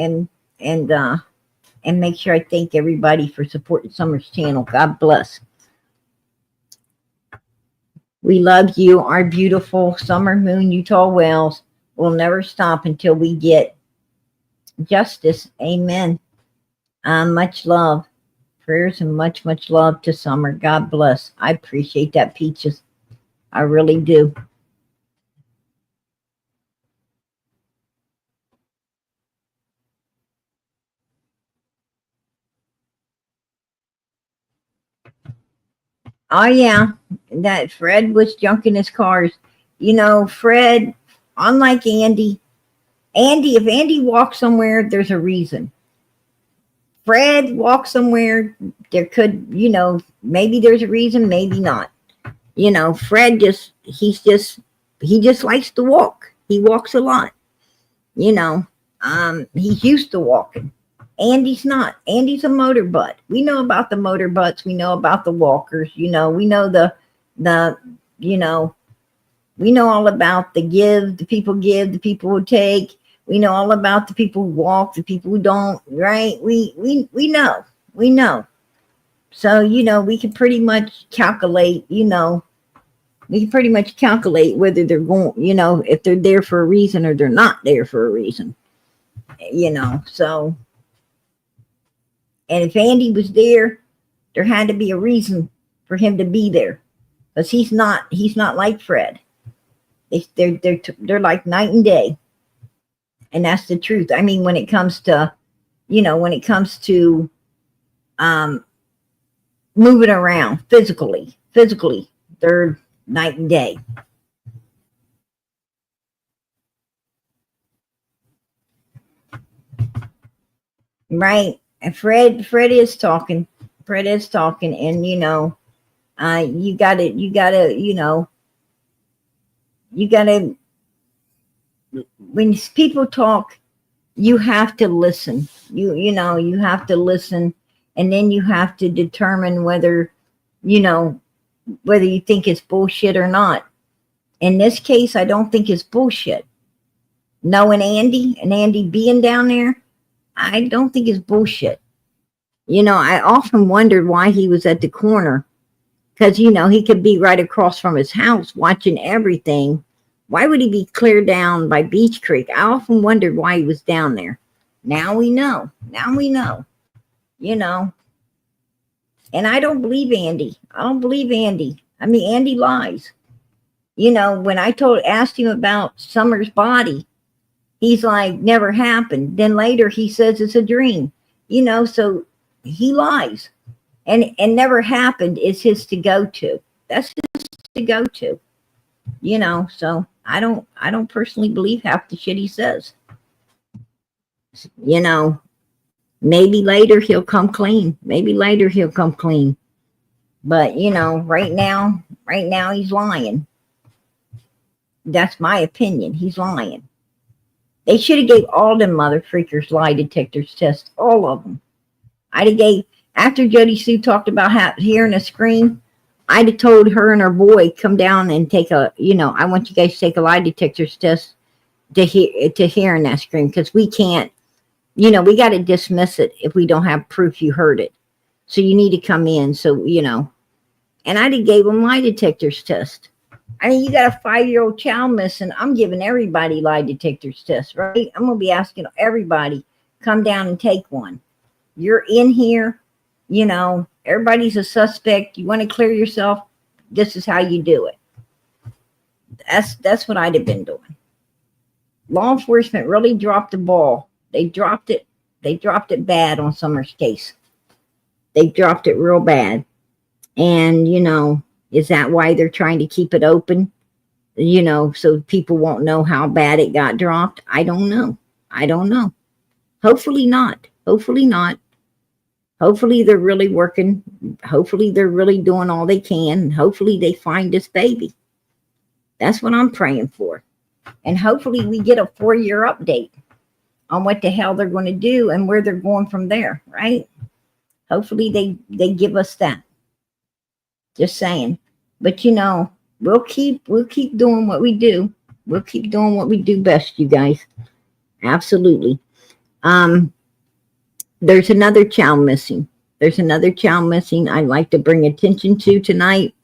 make sure I thank everybody for supporting Summer's channel. God bless. We love you, our beautiful Summer Moon Utah Wells. We'll never stop until we get justice. Amen. Much love. Prayers and much, much love to Summer. God bless. I appreciate that, Peaches. I really do. Oh yeah, that Fred was junking his cars. You know, Fred, unlike Andy, if Andy walks somewhere, there's a reason. Fred walks somewhere, there could, maybe there's a reason, maybe not. Fred he just likes to walk. He walks a lot. He's used to walking. Andy's not. Andy's a motor butt. We know about the motor butts. We know about the walkers. We know we know all about the people give, the people who take. We know all about the people who walk, the people who don't, right? We know. So, we can pretty much calculate, whether they're going, if they're there for a reason or they're not there for a reason, so. And if Andy was there, there had to be a reason for him to be there, because he's not like Fred. They're like night and day, and that's the truth. I mean, when it comes to, moving around physically, they're night and day. Right. And Fred is talking. And you gotta, when people talk, you have to listen. You have to listen, and then you have to determine whether you think it's bullshit or not. In this case, I don't think it's bullshit. Knowing Andy and Andy being down there, I don't think it's bullshit. I often wondered why he was at the corner, because, he could be right across from his house watching everything. Why would he be clear down by Beach Creek? I often wondered why he was down there. Now we know. And I don't believe Andy. I mean, Andy lies. When I asked him about Summer's body, he's like, never happened. Then later he says it's a dream, so he lies. And never happened is his to go to. That's his to go to, so I don't personally believe half the shit he says. Maybe later he'll come clean. But, right now he's lying. That's my opinion. He's lying. They should have gave all them mother freakers lie detectors test, all of them. I'd have gave, after Jody Sue talked about hearing a scream, I'd have told her and her boy, come down and take I want you guys to take a lie detectors test to hearing that scream, because we can't, we got to dismiss it if we don't have proof you heard it. So you need to come in. So, and I'd have gave them lie detectors test. I mean, you got a 5-year-old child missing. I'm giving everybody lie detectors test, right? I'm going to be asking everybody, come down and take one. You're in here, everybody's a suspect. You want to clear yourself. This is how you do it. That's what I'd have been doing. Law enforcement really dropped the ball. They dropped it bad on Summer's case. They dropped it real bad. And, is that why they're trying to keep it open? So people won't know how bad it got dropped? I don't know. Hopefully not. Hopefully they're really working. Hopefully they're really doing all they can. Hopefully they find this baby. That's what I'm praying for. And hopefully we get a 4-year update on what the hell they're going to do and where they're going from there, right? Hopefully they give us that. Just saying. But we'll keep doing what we do. We'll keep doing what we do best, you guys. Absolutely. There's another child missing. I'd like to bring attention to tonight.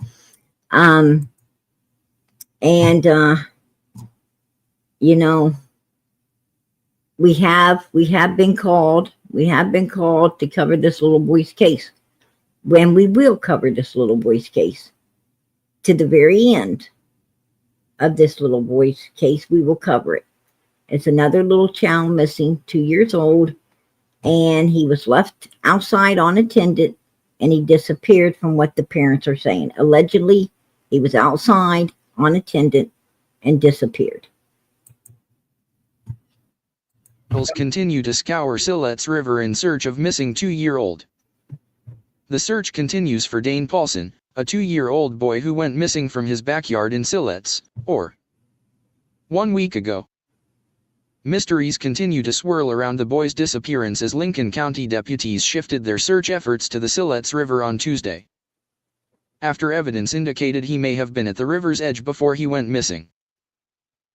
We have been called to cover this little boy's case. When we will cover this little boy's case to the very end. of this little boy's case, we will cover it. It's another little child missing, 2 years old, and he was left outside unattended, and he disappeared from what the parents are saying. Allegedly, he was outside unattended and disappeared. Continue to scour Siletz River in search of missing 2-year-old. The search continues for Dane Paulson, a 2-year-old boy who went missing from his backyard in Siletz, or 1 week ago. Mysteries continue to swirl around the boy's disappearance as Lincoln County deputies shifted their search efforts to the Siletz River on Tuesday, after evidence indicated he may have been at the river's edge before he went missing.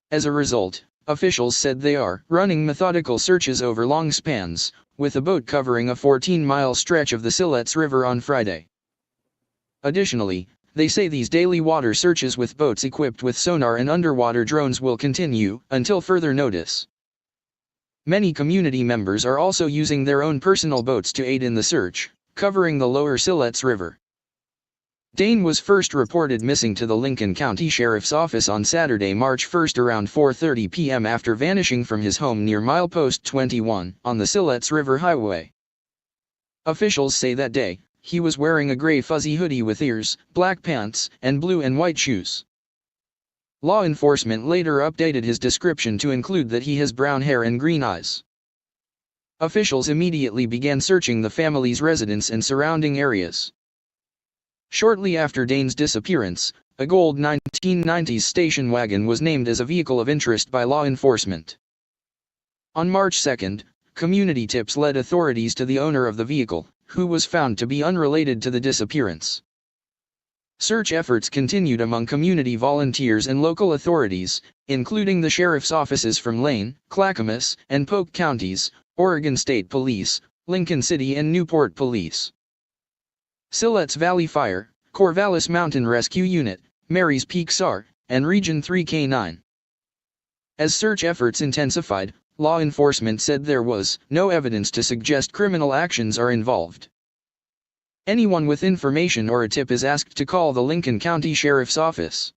As a result, officials said they are running methodical searches over long spans, with a boat covering a 14-mile stretch of the Siletz River on Friday. Additionally, they say these daily water searches with boats equipped with sonar and underwater drones will continue until further notice. Many community members are also using their own personal boats to aid in the search, covering the lower Siletz River. Dane was first reported missing to the Lincoln County Sheriff's Office on Saturday, March 1 around 4:30 p.m. after vanishing from his home near milepost 21 on the Siletz River Highway. Officials say that day, he was wearing a gray fuzzy hoodie with ears, black pants, and blue and white shoes. Law enforcement later updated his description to include that he has brown hair and green eyes. Officials immediately began searching the family's residence and surrounding areas. Shortly after Dane's disappearance, a gold 1990s station wagon was named as a vehicle of interest by law enforcement. On March 2, community tips led authorities to the owner of the vehicle, who was found to be unrelated to the disappearance. Search efforts continued among community volunteers and local authorities, including the sheriff's offices from Lane, Clackamas, and Polk counties, Oregon State Police, Lincoln City and Newport Police, Siletz Valley Fire, Corvallis Mountain Rescue Unit, Mary's Peak SAR, and Region 3 K9. As search efforts intensified, law enforcement said there was no evidence to suggest criminal actions are involved. Anyone with information or a tip is asked to call the Lincoln County Sheriff's Office.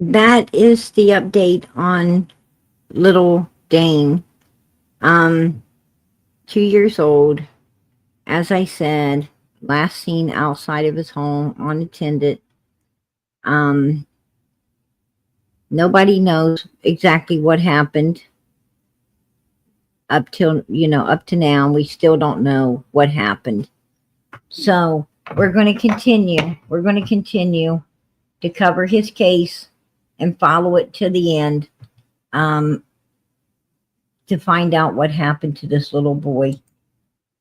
That is the update on little Dane. 2 years old. As I said, last seen outside of his home, unattended. Nobody knows exactly what happened. Up to now, we still don't know what happened. So we're going to continue. We're going to continue to cover his case and follow it to the end, to find out what happened to this little boy.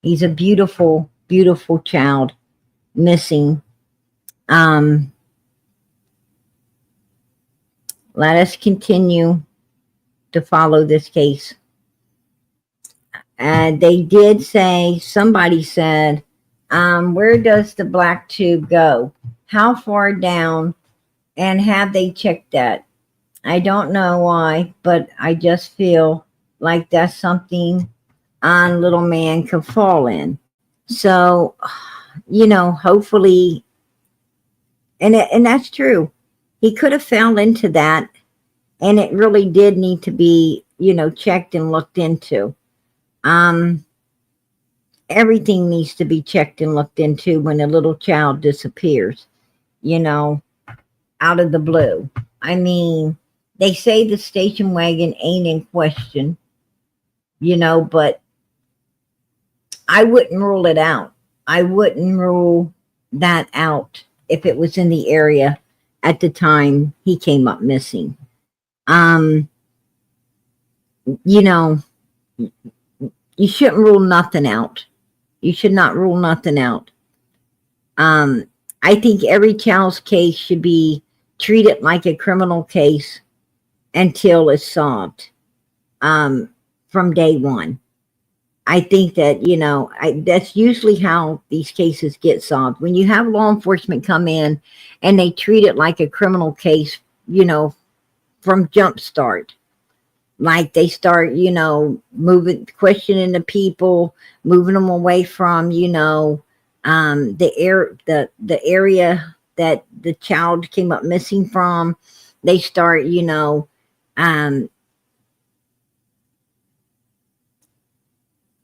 He's a beautiful, beautiful child missing. Let us continue to follow this case. They did say, somebody said, where does the black tube go? How far down? And have they checked that? I don't know why, but I just feel like that's something little man could fall in. So, hopefully, and that's true. He could have fell into that, and it really did need to be, checked and looked into. Everything needs to be checked and looked into when a little child disappears, out of the blue. I mean, they say the station wagon ain't in question, but I wouldn't rule it out. I wouldn't rule that out if it was in the area at the time he came up missing. You shouldn't rule nothing out. You should not rule nothing out. I think every child's case should be treated like a criminal case until it's solved, from day one. I think that, that's usually how these cases get solved. When you have law enforcement come in and they treat it like a criminal case, from jump start. Like they start, questioning the people, moving them away from, the area that the child came up missing from. They start,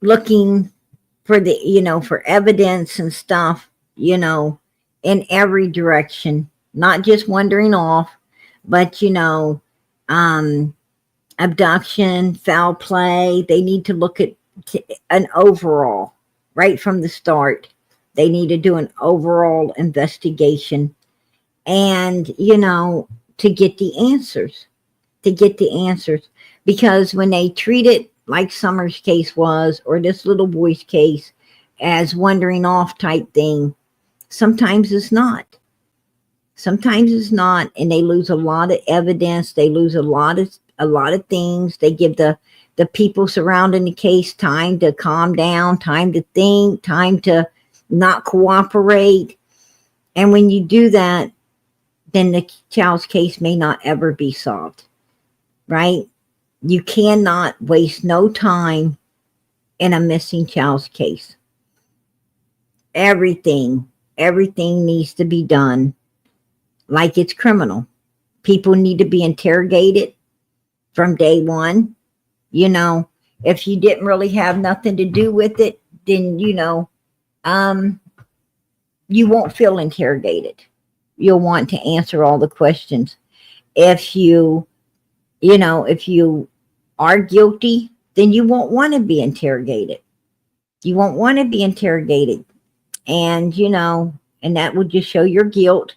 looking for for evidence and stuff, in every direction, not just wandering off, but, abduction, foul play. They need to look at an overall right from the start. They need to do an overall investigation and, to get the answers, because when they treat it like Summer's case was, or this little boy's case, as wandering off type thing, sometimes it's not. And they lose a lot of evidence. They lose a lot of things. They give the people surrounding the case time to calm down, time to think, time to not cooperate. And when you do that, then the child's case may not ever be solved, right? You cannot waste no time in a missing child's case. Everything needs to be done like it's criminal. People need to be interrogated from day one. If you didn't really have nothing to do with it, then, you won't feel interrogated. You'll want to answer all the questions. If you are guilty, then you won't want to be interrogated. And, and that will just show your guilt,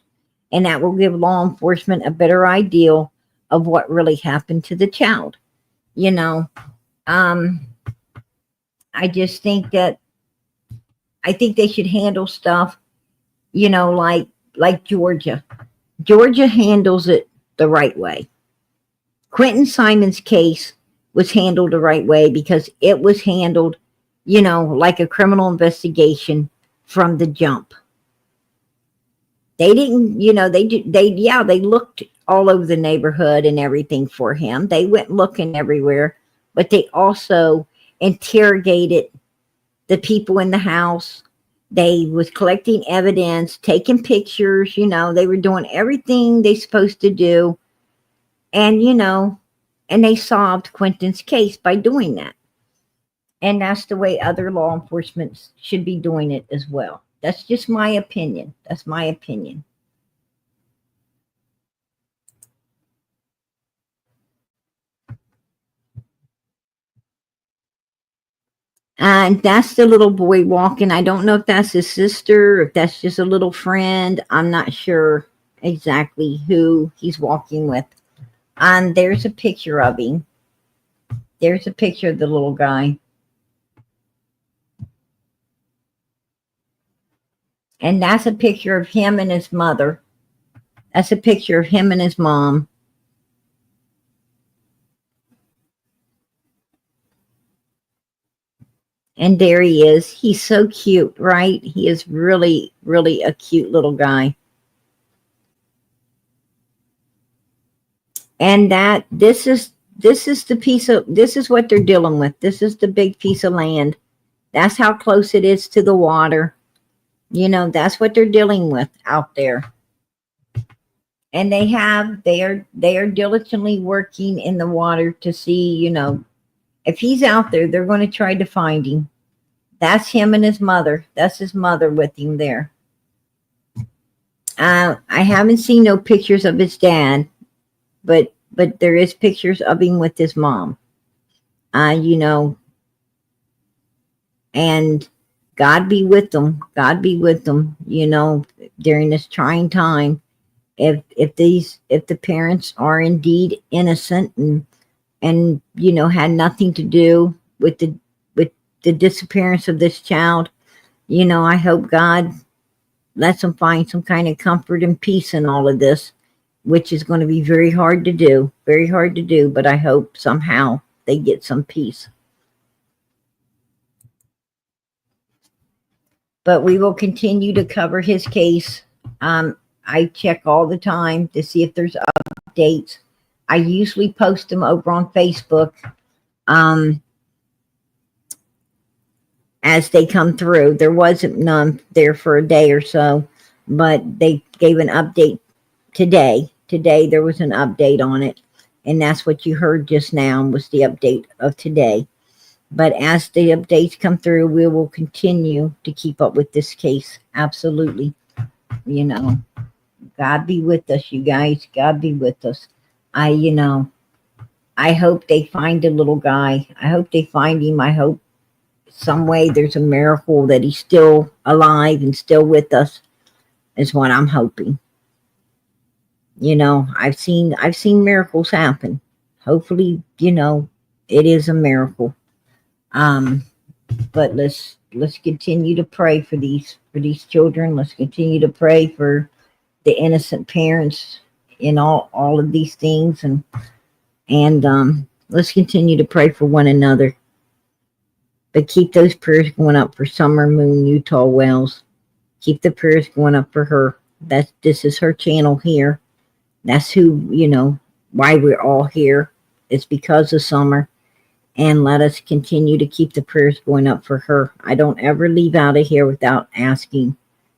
and that will give law enforcement a better idea of what really happened to the child. I just think that, I think they should handle stuff, like Georgia. Georgia handles it the right way. Quentin Simon's case was handled the right way because it was handled, like a criminal investigation from the jump. They didn't, they looked all over the neighborhood and everything for him. They went looking everywhere, but they also interrogated the people in the house. They was collecting evidence, taking pictures, they were doing everything they supposed to do. And, and they solved Quentin's case by doing that. And that's the way other law enforcement should be doing it as well. That's just my opinion. And that's the little boy walking. I don't know if that's his sister, if that's just a little friend. I'm not sure exactly who he's walking with. And there's a picture of him. There's a picture of the little guy. And that's a picture of him and his mother. That's a picture of him and his mom. And there he is. He's so cute, right? He is really, really a cute little guy. And this is what they're dealing with. This is the big piece of land. That's how close it is to the water. That's what they're dealing with out there. And they are diligently working in the water to see, if he's out there, they're going to try to find him. That's him and his mother. That's his mother with him there. I haven't seen no pictures of his dad, but there is pictures of him with his mom. And God be with them. God be with them, during this trying time. If the parents are indeed innocent and had nothing to do with the disappearance of this child, I hope God lets them find some kind of comfort and peace in all of this, which is going to be very hard to do, but I hope somehow they get some peace. But we will continue to cover his case. I check all the time to see if there's updates. I usually post them over on Facebook. as they come through. There wasn't none there for a day or so, but they gave an update today. Today there was an update on it, and that's what you heard just now was the update of today. But as the updates come through, we will continue to keep up with this case. Absolutely. You know, God be with us, you guys. God be with us. I hope they find the little guy. I hope they find him. I hope some way there's a miracle that he's still alive and still with us is what I'm hoping. I've seen miracles happen. Hopefully, it is a miracle. But let's continue to pray for these children. Let's continue to pray for the innocent parents in all of these things, and let's continue to pray for one another. But keep those prayers going up for Summer Moon Utah Wells. Keep the prayers going up for her. This is her channel here. That's who, why we're all here. It's because of Summer. And let us continue to keep the prayers going up for her. I don't ever leave out of here without asking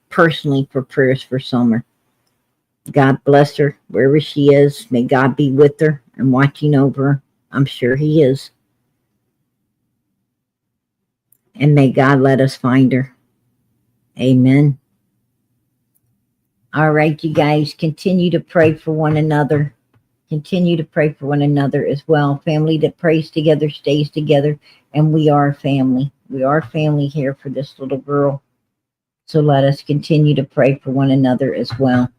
personally for prayers for Summer. God bless her wherever she is. May God be with her and watching over her. I'm sure he is. And may God let us find her. Amen. All right, you guys, continue to pray for one another. Continue to pray for one another as well. Family that prays together stays together, and we are family. We are family here for this little girl. So let us continue to pray for one another as well.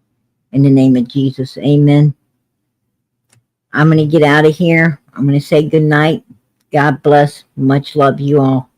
In the name of Jesus, amen. I'm going to get out of here. I'm going to say good night. God bless. Much love, you all.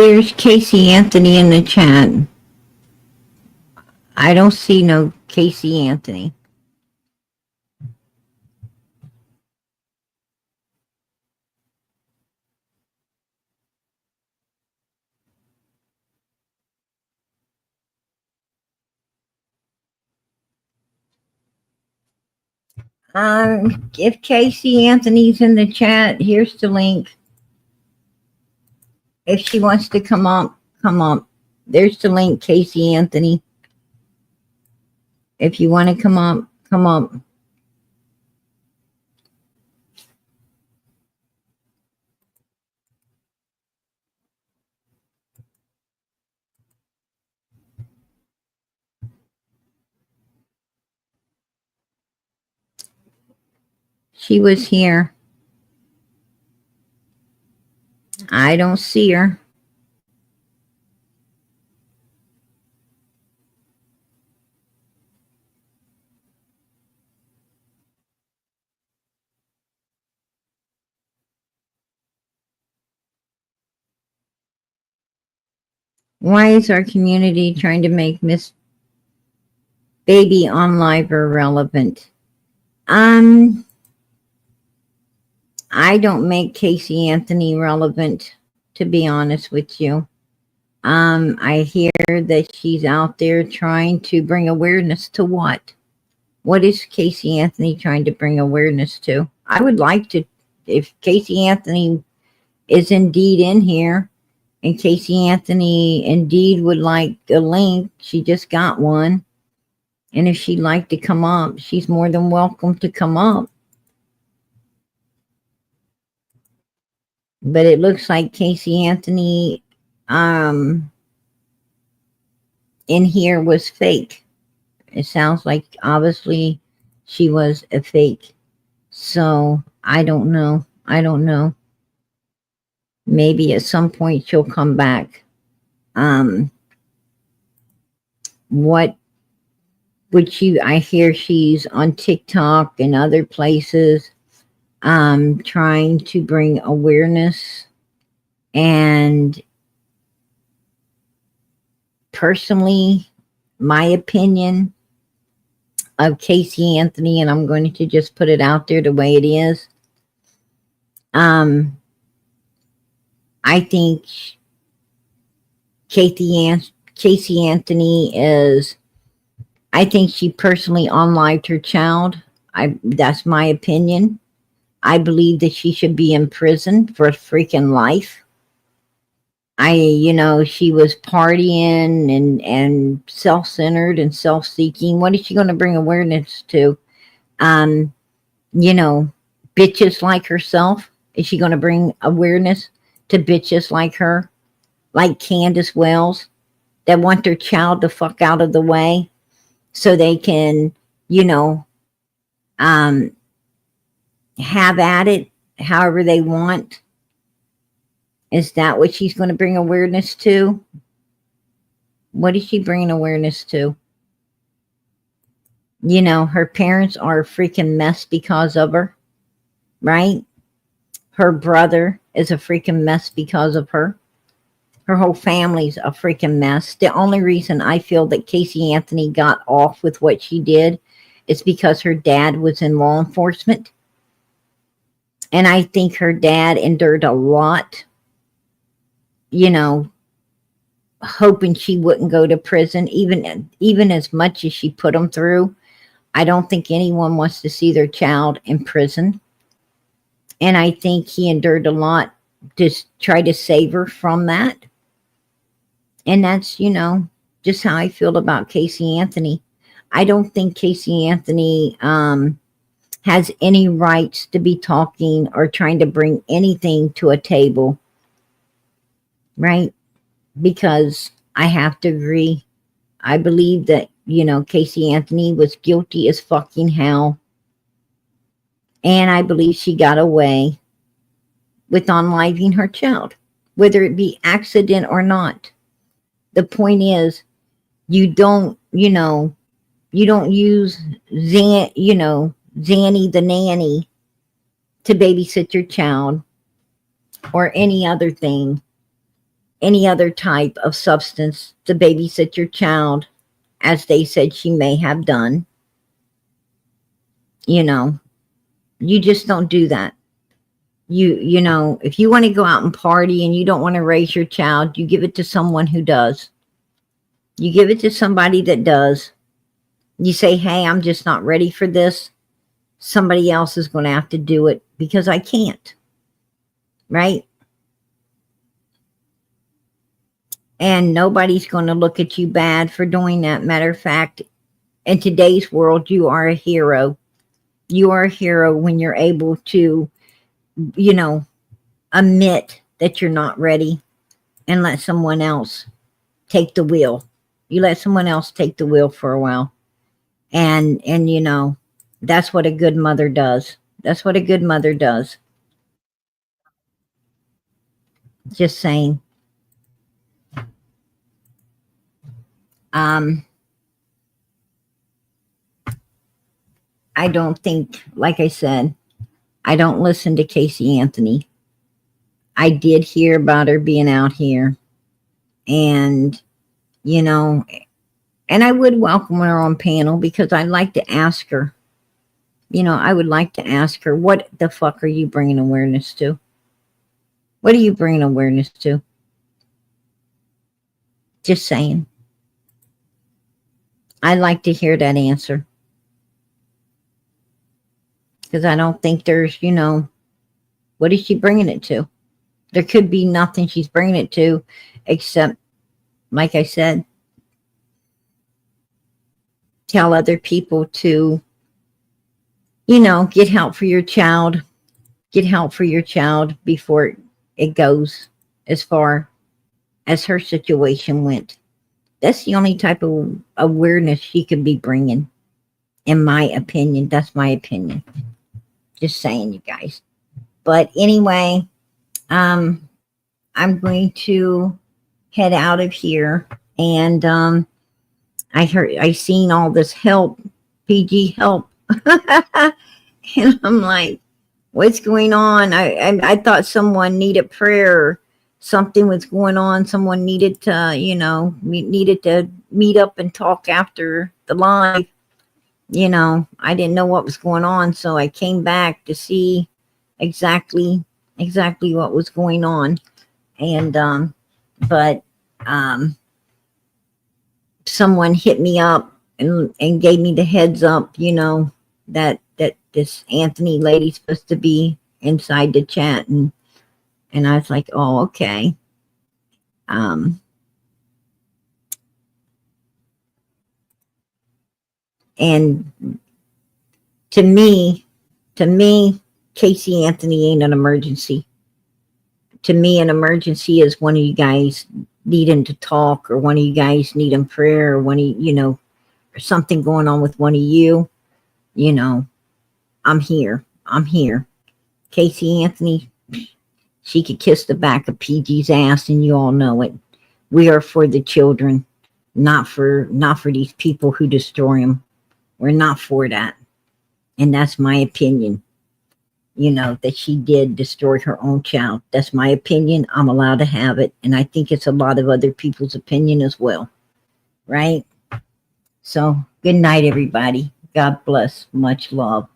There's Casey Anthony in the chat. I don't see no Casey Anthony. If Casey Anthony's in the chat, here's the link. If she wants to come up, come up. There's the link, Casey Anthony. If you want to come up, come up. She was here. I don't see her. Why is our community trying to make Miss Baby on Live irrelevant? I don't make Casey Anthony relevant, to be honest with you. I hear that she's out there trying to bring awareness to what? What is Casey Anthony trying to bring awareness to? I would like to, if Casey Anthony is indeed in here, and Casey Anthony indeed would like a link, she just got one. And if she'd like to come up, she's more than welcome to come up. But it looks like Casey Anthony in here was fake. It sounds like obviously she was a fake. So I don't know. I don't know. Maybe at some point she'll come back. What would you, I hear she's on TikTok and other places trying to bring awareness. And personally, my opinion of Casey Anthony, and I'm going to just put it out there the way it is. I think Casey Anthony is, I think she personally unlived her child. That's my opinion. I believe that she should be in prison for a freaking life. She was partying and self-centered and self-seeking. What is she going to bring awareness to? Bitches like herself. Is she going to bring awareness to bitches like her? Like Candus Wells, that want their child the fuck out of the way so they can, have at it however they want. Is that what she's going to bring awareness to? What is she bringing awareness to? Her parents are a freaking mess because of her, right? Her brother is a freaking mess because of her. Her whole family's a freaking mess. The only reason I feel that Casey Anthony got off with what she did is because her dad was in law enforcement. And I think her dad endured a lot, hoping she wouldn't go to prison, even as much as she put him through. I don't think anyone wants to see their child in prison. And I think he endured a lot to try to save her from that. And that's, just how I feel about Casey Anthony. I don't think Casey Anthony has any rights to be talking or trying to bring anything to a table, right? Because I have to agree. I believe that, Casey Anthony was guilty as fucking hell. And I believe she got away with unliving her child, whether it be accident or not. The point is, you don't use Zanny the nanny to babysit your child or any other thing. any other type of substance to babysit your child, as they said she may have done. You know, you just don't do that. You know, if you want to go out and party and you don't want to raise your child, you give it to someone who does. You give it to somebody that does. You say, hey, I'm just not ready for this. Somebody else is going to have to do it because I can't. Right? And nobody's going to look at you bad for doing that. Matter of fact, in today's world, you are a hero. You are a hero when you're able to, you know, admit that you're not ready and let someone else take the wheel. You let someone else take the wheel for a while. And you know, that's what a good mother does. That's what a good mother does. Just saying. I don't think, like I said, I don't listen to Casey Anthony. I did hear about her being out here. And, you know, and I would welcome her on panel because I'd like to ask her. You know, I would like to ask her, what the fuck are you bringing awareness to? What are you bringing awareness to? Just saying. I'd like to hear that answer. Because I don't think there's, you know, what is she bringing it to? There could be nothing she's bringing it to except, like I said, tell other people to, you know, get help for your child. Get help for your child before it goes as far as her situation went. That's the only type of awareness she could be bringing, in my opinion. That's my opinion. Just saying, you guys. But anyway, I'm going to head out of here. And I seen all this help, PG help. And I'm like, what's going on? I thought someone needed prayer. Something was going on. Someone needed to, you know, needed to meet up and talk after the live. You know, I didn't know what was going on, so I came back to see exactly what was going on. And but someone hit me up and gave me the heads up, you know, that this Anthony lady's supposed to be inside the chat, and I was like, oh, okay. And to me, Casey Anthony ain't an emergency. To me, an emergency is one of you guys needing to talk, or one of you guys needing prayer, or one of you know, or something going on with one of you. You know, I'm here. Casey Anthony, she could kiss the back of PG's ass, and you all know it. We are for the children, not for these people who destroy them. We're not for that. And that's my opinion. You know, that she did destroy her own child. That's my opinion. I'm allowed to have it. And I think it's a lot of other people's opinion as well. Right? So, good night, everybody. God bless. Much love.